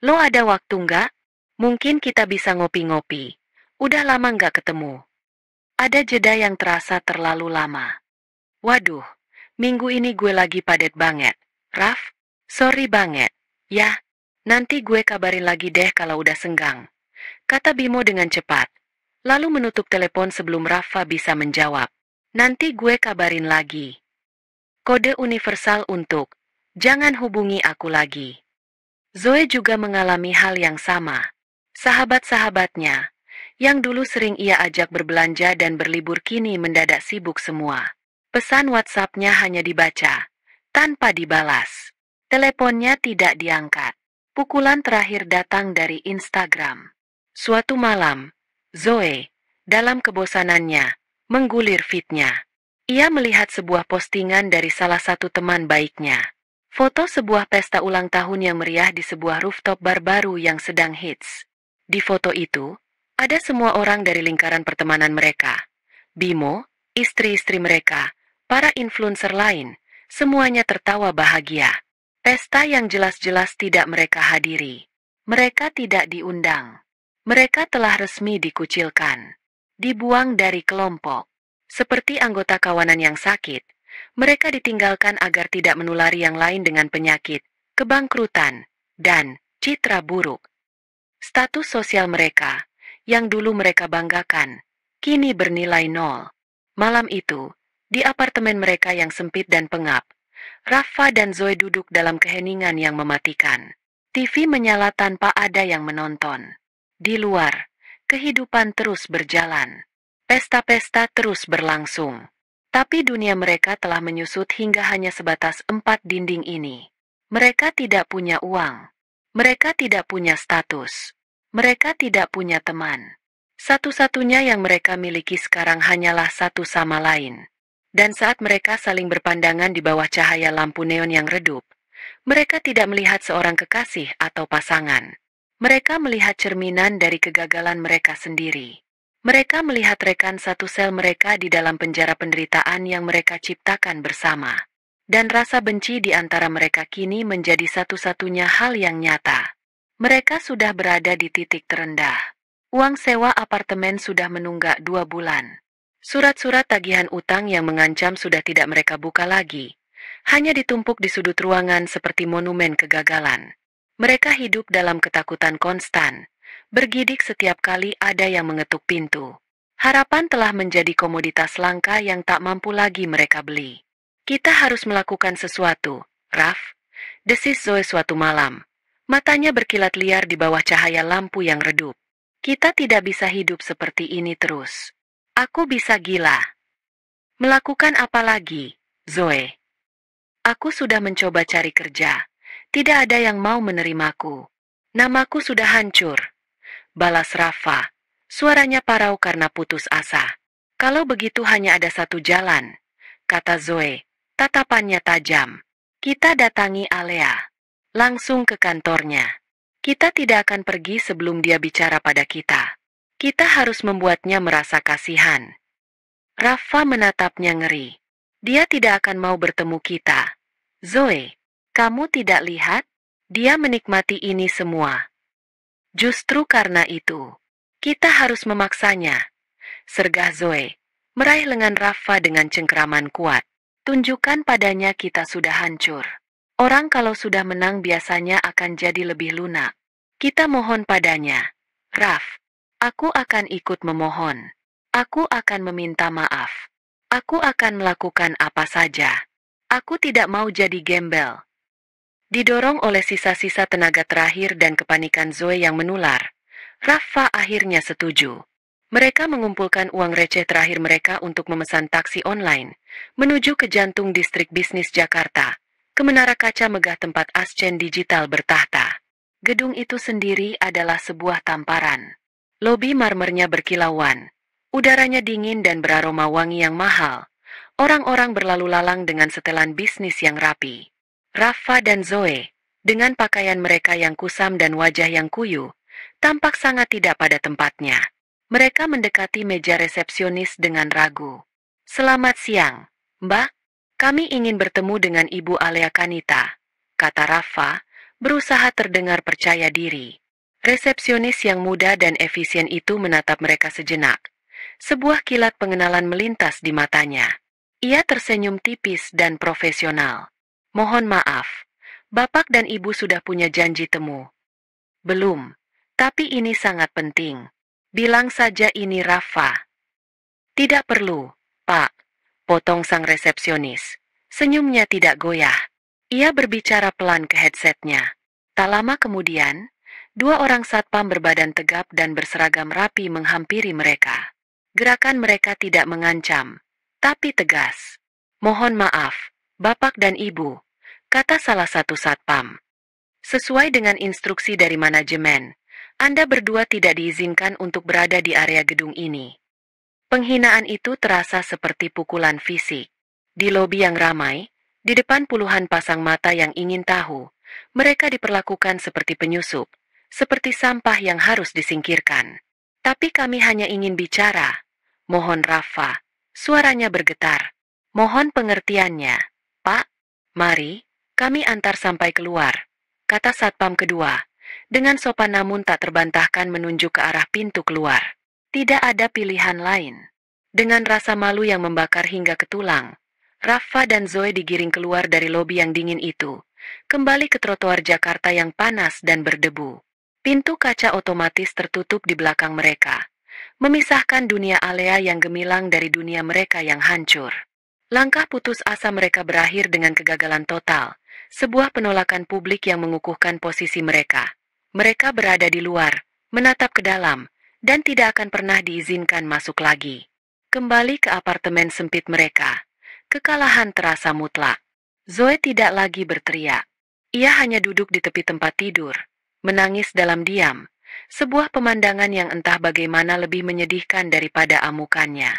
Lo ada waktu nggak? Mungkin kita bisa ngopi-ngopi. Udah lama nggak ketemu." Ada jeda yang terasa terlalu lama. "Waduh, minggu ini gue lagi padat banget. Raf, sorry banget. Ya, nanti gue kabarin lagi deh kalau udah senggang," kata Bimo dengan cepat. Lalu menutup telepon sebelum Rafa bisa menjawab. "Nanti gue kabarin lagi." Kode universal untuk "Jangan hubungi aku lagi." Zoe juga mengalami hal yang sama. Sahabat-sahabatnya, yang dulu sering ia ajak berbelanja dan berlibur kini mendadak sibuk semua. Pesan WhatsApp-nya hanya dibaca, tanpa dibalas. Teleponnya tidak diangkat. Pukulan terakhir datang dari Instagram. Suatu malam, Zoe, dalam kebosanannya, menggulir feed-nya. Ia melihat sebuah postingan dari salah satu teman baiknya. Foto sebuah pesta ulang tahun yang meriah di sebuah rooftop bar baru yang sedang hits. Di foto itu, ada semua orang dari lingkaran pertemanan mereka. Bimo, istri-istri mereka, para influencer lain, semuanya tertawa bahagia. Pesta yang jelas-jelas tidak mereka hadiri. Mereka tidak diundang. Mereka telah resmi dikucilkan. Dibuang dari kelompok. Seperti anggota kawanan yang sakit, mereka ditinggalkan agar tidak menulari yang lain dengan penyakit, kebangkrutan, dan citra buruk. Status sosial mereka, yang dulu mereka banggakan, kini bernilai nol. Malam itu, di apartemen mereka yang sempit dan pengap, Rafa dan Zoe duduk dalam keheningan yang mematikan. TV menyala tanpa ada yang menonton. Di luar, kehidupan terus berjalan. Pesta-pesta terus berlangsung. Tapi dunia mereka telah menyusut hingga hanya sebatas 4 dinding ini. Mereka tidak punya uang. Mereka tidak punya status. Mereka tidak punya teman. Satu-satunya yang mereka miliki sekarang hanyalah satu sama lain. Dan saat mereka saling berpandangan di bawah cahaya lampu neon yang redup, mereka tidak melihat seorang kekasih atau pasangan. Mereka melihat cerminan dari kegagalan mereka sendiri. Mereka melihat rekan satu sel mereka di dalam penjara penderitaan yang mereka ciptakan bersama. Dan rasa benci di antara mereka kini menjadi satu-satunya hal yang nyata. Mereka sudah berada di titik terendah. Uang sewa apartemen sudah menunggak 2 bulan. Surat-surat tagihan utang yang mengancam sudah tidak mereka buka lagi. Hanya ditumpuk di sudut ruangan seperti monumen kegagalan. Mereka hidup dalam ketakutan konstan. Bergidik setiap kali ada yang mengetuk pintu. Harapan telah menjadi komoditas langka yang tak mampu lagi mereka beli. "Kita harus melakukan sesuatu, Raf," desis Zoe suatu malam. Matanya berkilat liar di bawah cahaya lampu yang redup. "Kita tidak bisa hidup seperti ini terus. Aku bisa gila." "Melakukan apa lagi, Zoe?" "Aku sudah mencoba cari kerja. Tidak ada yang mau menerimaku. Namaku sudah hancur," balas Rafa. Suaranya parau karena putus asa. "Kalau begitu hanya ada satu jalan," kata Zoe. Tatapannya tajam. "Kita datangi Alea. Langsung ke kantornya. Kita tidak akan pergi sebelum dia bicara pada kita. Kita harus membuatnya merasa kasihan." Rafa menatapnya ngeri. "Dia tidak akan mau bertemu kita. Zoe, kamu tidak lihat? Dia menikmati ini semua." Justru karena itu, kita harus memaksanya, sergah Zoe, meraih lengan Rafa dengan cengkeraman kuat. Tunjukkan padanya kita sudah hancur. Orang kalau sudah menang biasanya akan jadi lebih lunak. Kita mohon padanya. Raf, aku akan ikut memohon. Aku akan meminta maaf. Aku akan melakukan apa saja. Aku tidak mau jadi gembel. Didorong oleh sisa-sisa tenaga terakhir dan kepanikan Zoe yang menular, Rafa akhirnya setuju. Mereka mengumpulkan uang receh terakhir mereka untuk memesan taksi online, menuju ke jantung distrik bisnis Jakarta, ke menara kaca megah tempat Ascend Digital bertahta. Gedung itu sendiri adalah sebuah tamparan. Lobi marmernya berkilauan, udaranya dingin dan beraroma wangi yang mahal. Orang-orang berlalu lalang dengan setelan bisnis yang rapi. Rafa dan Zoe, dengan pakaian mereka yang kusam dan wajah yang kuyu, tampak sangat tidak pada tempatnya. Mereka mendekati meja resepsionis dengan ragu. "Selamat siang, Mbak. Kami ingin bertemu dengan Ibu Alea Kanita," kata Rafa, berusaha terdengar percaya diri. Resepsionis yang muda dan efisien itu menatap mereka sejenak. Sebuah kilat pengenalan melintas di matanya. Ia tersenyum tipis dan profesional. "Mohon maaf, Bapak dan Ibu sudah punya janji temu." "Belum, tapi ini sangat penting. Bilang saja ini Rafa." "Tidak perlu, Pak," potong sang resepsionis. Senyumnya tidak goyah. Ia berbicara pelan ke headsetnya. Tak lama kemudian, dua orang satpam berbadan tegap dan berseragam rapi menghampiri mereka. Gerakan mereka tidak mengancam, tapi tegas. "Mohon maaf, Bapak dan Ibu," kata salah satu satpam. "Sesuai dengan instruksi dari manajemen, Anda berdua tidak diizinkan untuk berada di area gedung ini." Penghinaan itu terasa seperti pukulan fisik. Di lobi yang ramai, di depan puluhan pasang mata yang ingin tahu, mereka diperlakukan seperti penyusup, seperti sampah yang harus disingkirkan. "Tapi kami hanya ingin bicara. Mohon Rafa." Suaranya bergetar. "Mohon pengertiannya, Pak. Mari, kami antar sampai keluar," kata satpam kedua, dengan sopan namun tak terbantahkan menunjuk ke arah pintu keluar. Tidak ada pilihan lain. Dengan rasa malu yang membakar hingga ke tulang, Rafa dan Zoe digiring keluar dari lobi yang dingin itu, kembali ke trotoar Jakarta yang panas dan berdebu. Pintu kaca otomatis tertutup di belakang mereka, memisahkan dunia Alea yang gemilang dari dunia mereka yang hancur. Langkah putus asa mereka berakhir dengan kegagalan total, sebuah penolakan publik yang mengukuhkan posisi mereka. Mereka berada di luar, menatap ke dalam, dan tidak akan pernah diizinkan masuk lagi. Kembali ke apartemen sempit mereka, kekalahan terasa mutlak. Zoe tidak lagi berteriak. Ia hanya duduk di tepi tempat tidur, menangis dalam diam, sebuah pemandangan yang entah bagaimana lebih menyedihkan daripada amukannya.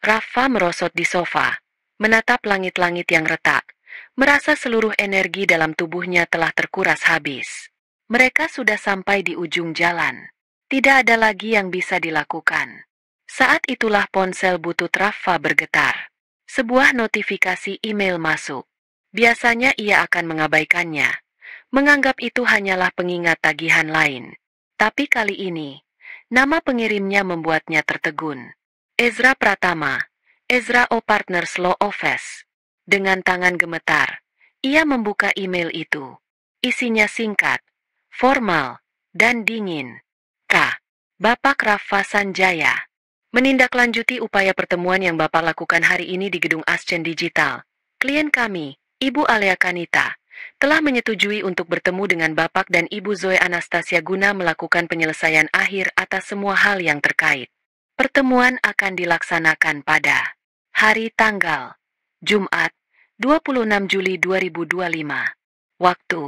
Rafa merosot di sofa, menatap langit-langit yang retak, merasa seluruh energi dalam tubuhnya telah terkuras habis. Mereka sudah sampai di ujung jalan. Tidak ada lagi yang bisa dilakukan. Saat itulah ponsel butut Rafa bergetar. Sebuah notifikasi email masuk. Biasanya ia akan mengabaikannya, menganggap itu hanyalah pengingat tagihan lain. Tapi kali ini, nama pengirimnya membuatnya tertegun. Ezra Pratama, Ezra O Partners Law Office. Dengan tangan gemetar, ia membuka email itu. Isinya singkat, formal, dan dingin. "K. Bapak Rafa Sanjaya. Menindaklanjuti upaya pertemuan yang Bapak lakukan hari ini di gedung Ascend Digital. Klien kami, Ibu Alea Kanita, telah menyetujui untuk bertemu dengan Bapak dan Ibu Zoe Anastasia guna melakukan penyelesaian akhir atas semua hal yang terkait. Pertemuan akan dilaksanakan pada hari tanggal Jumat, 26 Juli 2025. Waktu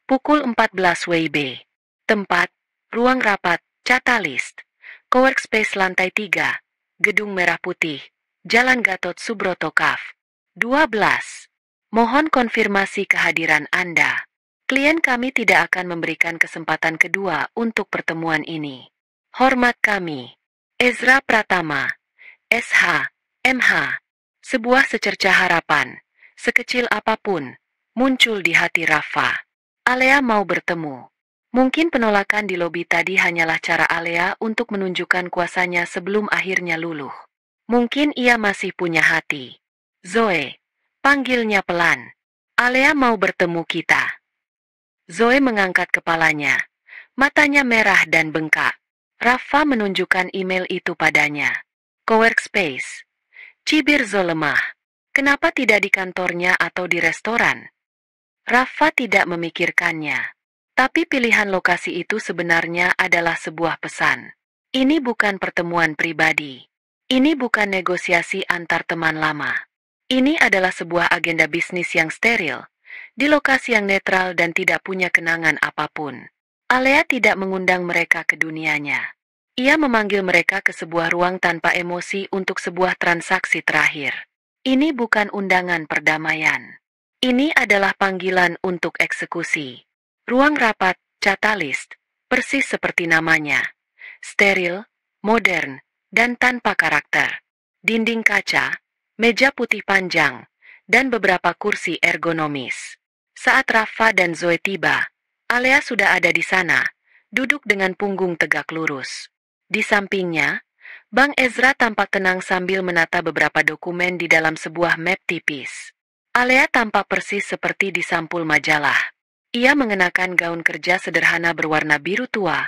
pukul 14 WIB. Tempat, ruang rapat, Catalyst. Coworkspace lantai 3, Gedung Merah Putih, Jalan Gatot Subroto Kaf. 12. Mohon konfirmasi kehadiran Anda. Klien kami tidak akan memberikan kesempatan kedua untuk pertemuan ini. Hormat kami. Ezra Pratama, SH, MH. Sebuah secercah harapan, sekecil apapun, muncul di hati Rafa. Alea mau bertemu. Mungkin penolakan di lobi tadi hanyalah cara Alea untuk menunjukkan kuasanya sebelum akhirnya luluh. Mungkin ia masih punya hati. Zoe, panggilnya pelan. Alea mau bertemu kita. Zoe mengangkat kepalanya. Matanya merah dan bengkak. Rafa menunjukkan email itu padanya. Coworkspace. Cibir Zo lemah. Kenapa tidak di kantornya atau di restoran? Rafa tidak memikirkannya. Tapi pilihan lokasi itu sebenarnya adalah sebuah pesan. Ini bukan pertemuan pribadi. Ini bukan negosiasi antar teman lama. Ini adalah sebuah agenda bisnis yang steril, di lokasi yang netral dan tidak punya kenangan apapun. Alea tidak mengundang mereka ke dunianya. Ia memanggil mereka ke sebuah ruang tanpa emosi untuk sebuah transaksi terakhir. Ini bukan undangan perdamaian. Ini adalah panggilan untuk eksekusi. Ruang rapat, catalyst, persis seperti namanya. Steril, modern, dan tanpa karakter. Dinding kaca, meja putih panjang, dan beberapa kursi ergonomis. Saat Rafa dan Zoe tiba, Alea sudah ada di sana, duduk dengan punggung tegak lurus. Di sampingnya, Bang Ezra tampak tenang sambil menata beberapa dokumen di dalam sebuah map tipis. Alea tampak persis seperti di sampul majalah. Ia mengenakan gaun kerja sederhana berwarna biru tua,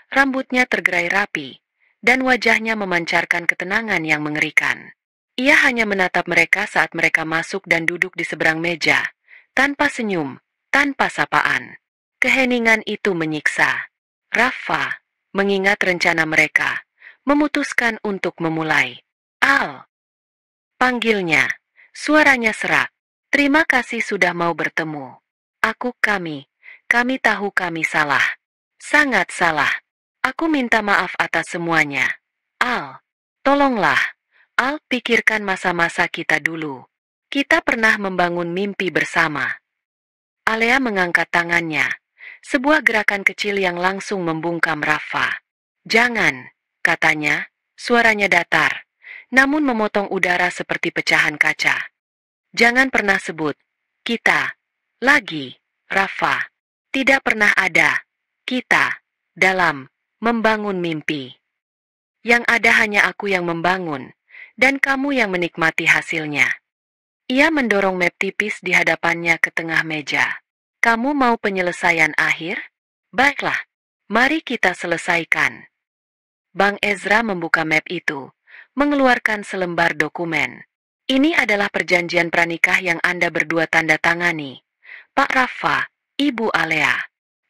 rambutnya tergerai rapi, dan wajahnya memancarkan ketenangan yang mengerikan. Ia hanya menatap mereka saat mereka masuk dan duduk di seberang meja, tanpa senyum, tanpa sapaan. Keheningan itu menyiksa. Rafa, mengingat rencana mereka, memutuskan untuk memulai. Al, panggilnya. Suaranya serak. Terima kasih sudah mau bertemu. Kami tahu kami salah. Sangat salah. Aku minta maaf atas semuanya. Al, tolonglah. Al, pikirkan masa-masa kita dulu. Kita pernah membangun mimpi bersama. Alea mengangkat tangannya. Sebuah gerakan kecil yang langsung membungkam Rafa. Jangan, katanya, suaranya datar, namun memotong udara seperti pecahan kaca. Jangan pernah sebut kita lagi, Rafa. Tidak pernah ada kita dalam membangun mimpi. Yang ada hanya aku yang membangun, dan kamu yang menikmati hasilnya. Ia mendorong map tipis di hadapannya ke tengah meja. Kamu mau penyelesaian akhir? Baiklah, mari kita selesaikan. Bang Ezra membuka map itu, mengeluarkan selembar dokumen. Ini adalah perjanjian pranikah yang Anda berdua tanda tangani. Pak Rafa, Ibu Alea.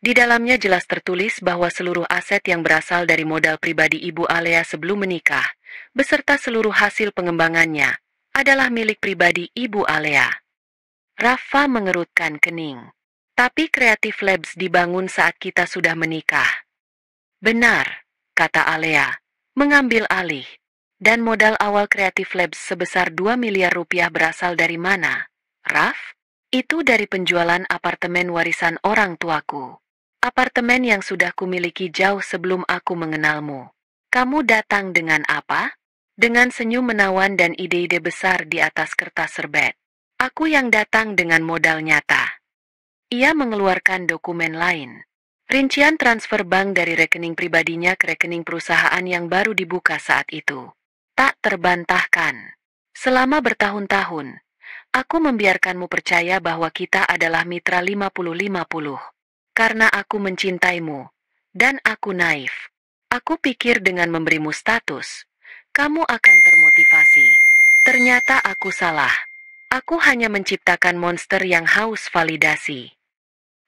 Di dalamnya jelas tertulis bahwa seluruh aset yang berasal dari modal pribadi Ibu Alea sebelum menikah, beserta seluruh hasil pengembangannya, adalah milik pribadi Ibu Alea. Rafa mengerutkan kening. Tapi Creative Labs dibangun saat kita sudah menikah. Benar, kata Alea, mengambil alih. Dan modal awal Creative Labs sebesar 2 miliar rupiah berasal dari mana? Raf? Itu dari penjualan apartemen warisan orang tuaku. Apartemen yang sudah kumiliki jauh sebelum aku mengenalmu. Kamu datang dengan apa? Dengan senyum menawan dan ide-ide besar di atas kertas serbet. Aku yang datang dengan modal nyata. Ia mengeluarkan dokumen lain. Rincian transfer bank dari rekening pribadinya ke rekening perusahaan yang baru dibuka saat itu. Tak terbantahkan. Selama bertahun-tahun, aku membiarkanmu percaya bahwa kita adalah mitra 50-50. Karena aku mencintaimu, dan aku naif. Aku pikir dengan memberimu status, kamu akan termotivasi. Ternyata aku salah. Aku hanya menciptakan monster yang haus validasi.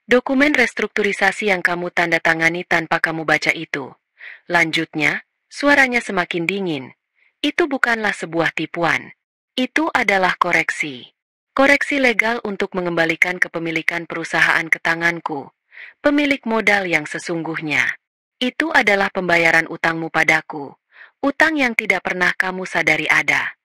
Dokumen restrukturisasi yang kamu tanda tangani tanpa kamu baca itu. Lanjutnya, suaranya semakin dingin. Itu bukanlah sebuah tipuan. Itu adalah koreksi. Koreksi legal untuk mengembalikan kepemilikan perusahaan ke tanganku. Pemilik modal yang sesungguhnya. Itu adalah pembayaran utangmu padaku. Utang yang tidak pernah kamu sadari ada.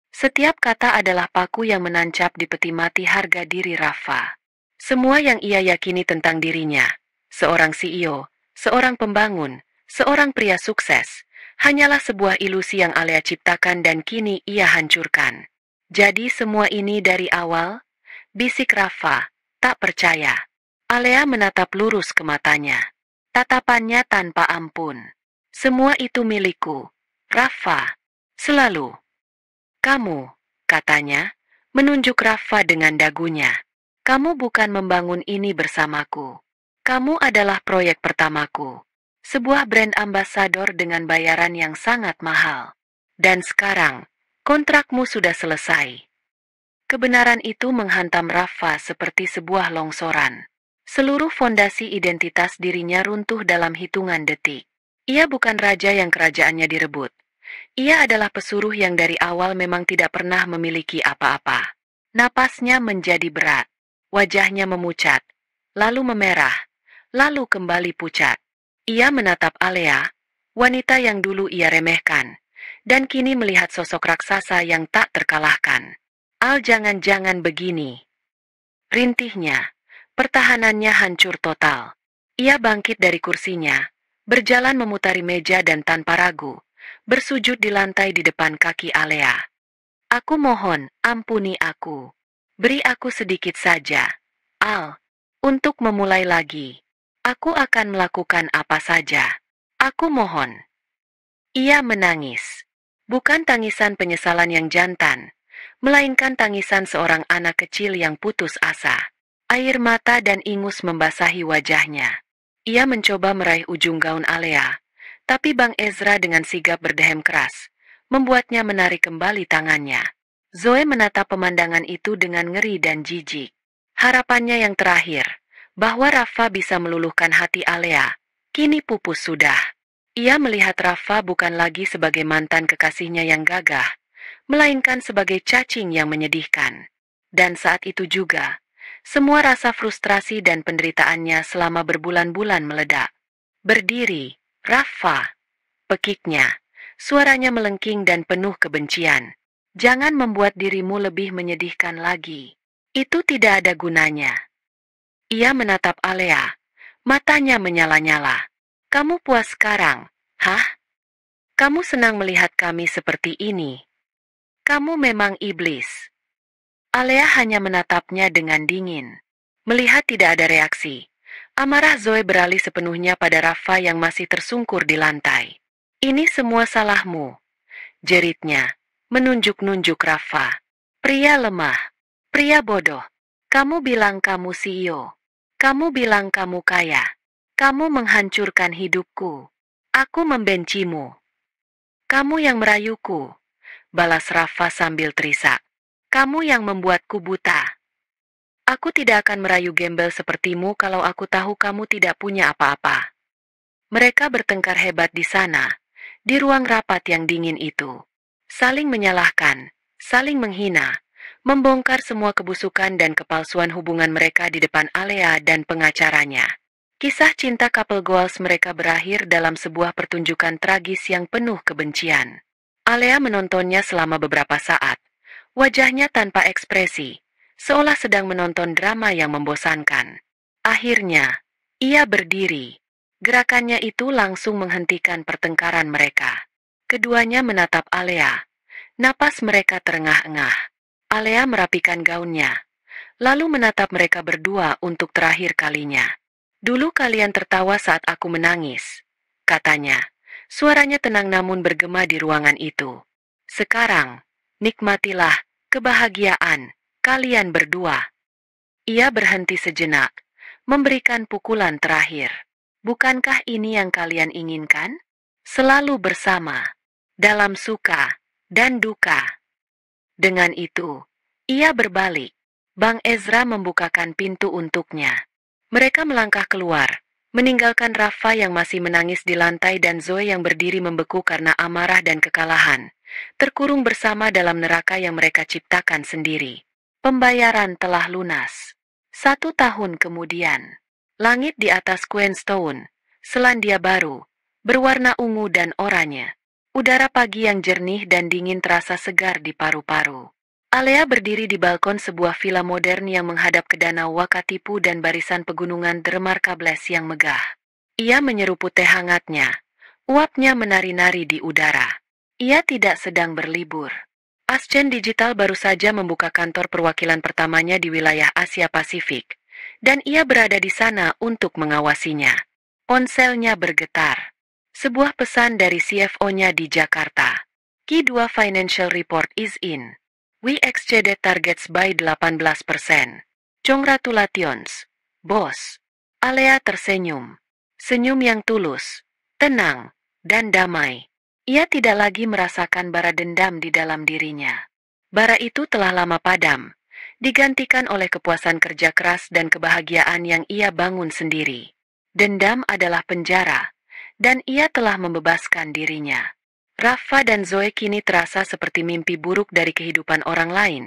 Setiap kata adalah paku yang menancap di peti mati harga diri Rafa. Semua yang ia yakini tentang dirinya, seorang CEO, seorang pembangun, seorang pria sukses, hanyalah sebuah ilusi yang Alea ciptakan dan kini ia hancurkan. Jadi semua ini dari awal? Bisik Rafa, tak percaya. Alea menatap lurus ke matanya. Tatapannya tanpa ampun. Semua itu milikku, Rafa. Selalu. Kamu, katanya, menunjuk Rafa dengan dagunya. Kamu bukan membangun ini bersamaku. Kamu adalah proyek pertamaku. Sebuah brand ambasador dengan bayaran yang sangat mahal. Dan sekarang, kontrakmu sudah selesai. Kebenaran itu menghantam Rafa seperti sebuah longsoran. Seluruh fondasi identitas dirinya runtuh dalam hitungan detik. Ia bukan raja yang kerajaannya direbut. Ia adalah pesuruh yang dari awal memang tidak pernah memiliki apa-apa. Napasnya menjadi berat. Wajahnya memucat, lalu memerah, lalu kembali pucat. Ia menatap Alea, wanita yang dulu ia remehkan, dan kini melihat sosok raksasa yang tak terkalahkan. Al, jangan-jangan begini. Rintihnya, pertahanannya hancur total. Ia bangkit dari kursinya, berjalan memutari meja dan tanpa ragu, bersujud di lantai di depan kaki Alea. Aku mohon, ampuni aku. Beri aku sedikit saja, Al, untuk memulai lagi. Aku akan melakukan apa saja. Aku mohon. Ia menangis. Bukan tangisan penyesalan yang jantan, melainkan tangisan seorang anak kecil yang putus asa. Air mata dan ingus membasahi wajahnya. Ia mencoba meraih ujung gaun Alea, tapi Bang Ezra dengan sigap berdehem keras, membuatnya menarik kembali tangannya. Zoe menatap pemandangan itu dengan ngeri dan jijik. Harapannya yang terakhir, bahwa Rafa bisa meluluhkan hati Alea, kini pupus sudah. Ia melihat Rafa bukan lagi sebagai mantan kekasihnya yang gagah, melainkan sebagai cacing yang menyedihkan. Dan saat itu juga, semua rasa frustrasi dan penderitaannya selama berbulan-bulan meledak. Berdiri, Rafa, pekiknya, suaranya melengking dan penuh kebencian. Jangan membuat dirimu lebih menyedihkan lagi. Itu tidak ada gunanya. Ia menatap Alea, matanya menyala-nyala. Kamu puas sekarang, hah? Kamu senang melihat kami seperti ini? Kamu memang iblis. Alea hanya menatapnya dengan dingin. Melihat tidak ada reaksi, amarah Zoe beralih sepenuhnya pada Rafa yang masih tersungkur di lantai. Ini semua salahmu, jeritnya, menunjuk-nunjuk Rafa. Pria lemah, pria bodoh. Kamu bilang kamu CEO. Kamu bilang kamu kaya. Kamu menghancurkan hidupku. Aku membencimu. Kamu yang merayuku, balas Rafa sambil terisak. Kamu yang membuatku buta. Aku tidak akan merayu gembel sepertimu kalau aku tahu kamu tidak punya apa-apa. Mereka bertengkar hebat di sana, di ruang rapat yang dingin itu. Saling menyalahkan, saling menghina, membongkar semua kebusukan dan kepalsuan hubungan mereka di depan Alea dan pengacaranya. Kisah cinta couple goals mereka berakhir dalam sebuah pertunjukan tragis yang penuh kebencian. Alea menontonnya selama beberapa saat, wajahnya tanpa ekspresi, seolah sedang menonton drama yang membosankan. Akhirnya, ia berdiri. Gerakannya itu langsung menghentikan pertengkaran mereka. Keduanya menatap Alea. Napas mereka terengah-engah. Alea merapikan gaunnya, lalu menatap mereka berdua untuk terakhir kalinya. Dulu kalian tertawa saat aku menangis, katanya. Suaranya tenang namun bergema di ruangan itu. Sekarang, nikmatilah kebahagiaan kalian berdua. Ia berhenti sejenak, memberikan pukulan terakhir. Bukankah ini yang kalian inginkan? Selalu bersama, dalam suka dan duka. Dengan itu, ia berbalik. Bang Ezra membukakan pintu untuknya. Mereka melangkah keluar, meninggalkan Rafa yang masih menangis di lantai dan Zoe yang berdiri membeku karena amarah dan kekalahan, terkurung bersama dalam neraka yang mereka ciptakan sendiri. Pembayaran telah lunas. 1 tahun kemudian, langit di atas Queenstown, Selandia Baru, berwarna ungu dan oranye. Udara pagi yang jernih dan dingin terasa segar di paru-paru. Alea berdiri di balkon sebuah villa modern yang menghadap ke danau Wakatipu dan barisan pegunungan Remarkables yang megah. Ia menyeruput teh hangatnya. Uapnya menari-nari di udara. Ia tidak sedang berlibur. Ascend Digital baru saja membuka kantor perwakilan pertamanya di wilayah Asia Pasifik, dan ia berada di sana untuk mengawasinya. Ponselnya bergetar. Sebuah pesan dari CFO-nya di Jakarta. Q2 financial report is in. We exceeded targets by 18%. Congratulations, bos. Alea tersenyum. Senyum yang tulus, tenang, dan damai. Ia tidak lagi merasakan bara dendam di dalam dirinya. Bara itu telah lama padam, digantikan oleh kepuasan kerja keras dan kebahagiaan yang ia bangun sendiri. Dendam adalah penjara, dan ia telah membebaskan dirinya. Rafa dan Zoe kini terasa seperti mimpi buruk dari kehidupan orang lain.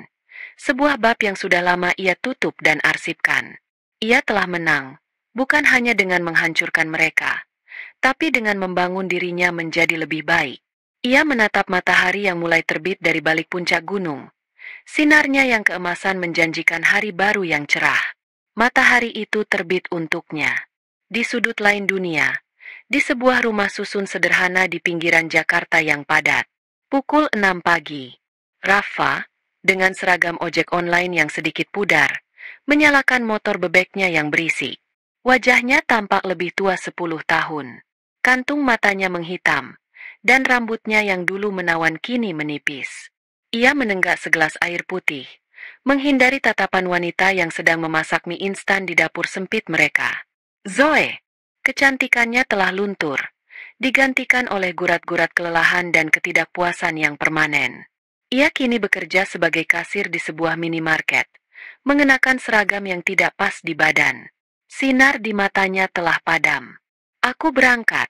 Sebuah bab yang sudah lama ia tutup dan arsipkan. Ia telah menang, bukan hanya dengan menghancurkan mereka, tapi dengan membangun dirinya menjadi lebih baik. Ia menatap matahari yang mulai terbit dari balik puncak gunung. Sinarnya yang keemasan menjanjikan hari baru yang cerah. Matahari itu terbit untuknya. Di sudut lain dunia, di sebuah rumah susun sederhana di pinggiran Jakarta yang padat. Pukul 6 pagi. Rafa, dengan seragam ojek online yang sedikit pudar, menyalakan motor bebeknya yang berisik. Wajahnya tampak lebih tua 10 tahun. Kantung matanya menghitam, dan rambutnya yang dulu menawan kini menipis. Ia menenggak segelas air putih, menghindari tatapan wanita yang sedang memasak mie instan di dapur sempit mereka. Zoe, kecantikannya telah luntur, digantikan oleh gurat-gurat kelelahan dan ketidakpuasan yang permanen. Ia kini bekerja sebagai kasir di sebuah minimarket, mengenakan seragam yang tidak pas di badan. Sinar di matanya telah padam. Aku berangkat,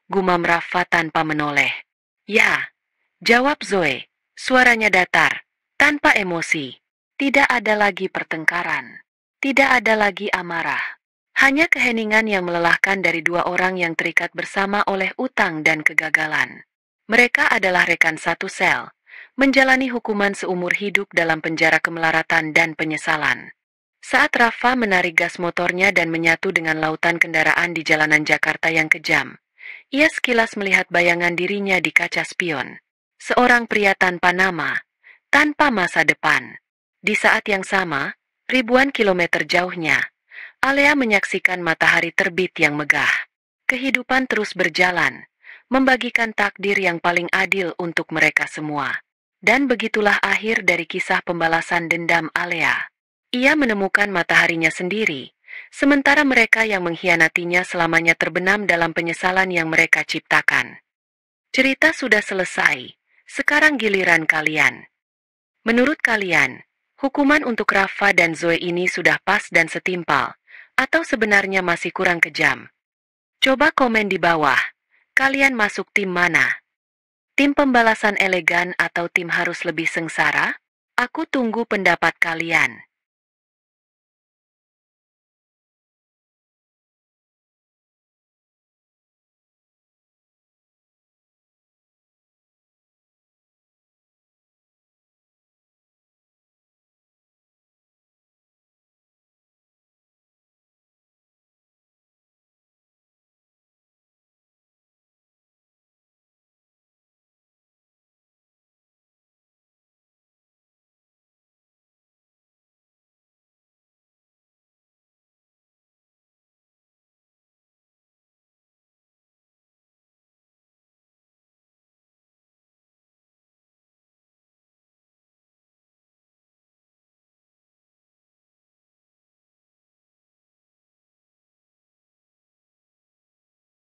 gumam Rafa tanpa menoleh. Ya, jawab Zoe, suaranya datar, tanpa emosi. Tidak ada lagi pertengkaran, tidak ada lagi amarah. Hanya keheningan yang melelahkan dari dua orang yang terikat bersama oleh utang dan kegagalan. Mereka adalah rekan satu sel, menjalani hukuman seumur hidup dalam penjara kemelaratan dan penyesalan. Saat Rafa menarik gas motornya dan menyatu dengan lautan kendaraan di jalanan Jakarta yang kejam, ia sekilas melihat bayangan dirinya di kaca spion. Seorang pria tanpa nama, tanpa masa depan. Di saat yang sama, ribuan kilometer jauhnya, Alea menyaksikan matahari terbit yang megah. Kehidupan terus berjalan, membagikan takdir yang paling adil untuk mereka semua. Dan begitulah akhir dari kisah pembalasan dendam Alea. Ia menemukan mataharinya sendiri, sementara mereka yang mengkhianatinya selamanya terbenam dalam penyesalan yang mereka ciptakan. Cerita sudah selesai, sekarang giliran kalian. Menurut kalian, hukuman untuk Rafa dan Zoe ini sudah pas dan setimpal, atau sebenarnya masih kurang kejam? Coba komen di bawah, kalian masuk tim mana? Tim pembalasan elegan atau tim harus lebih sengsara? Aku tunggu pendapat kalian.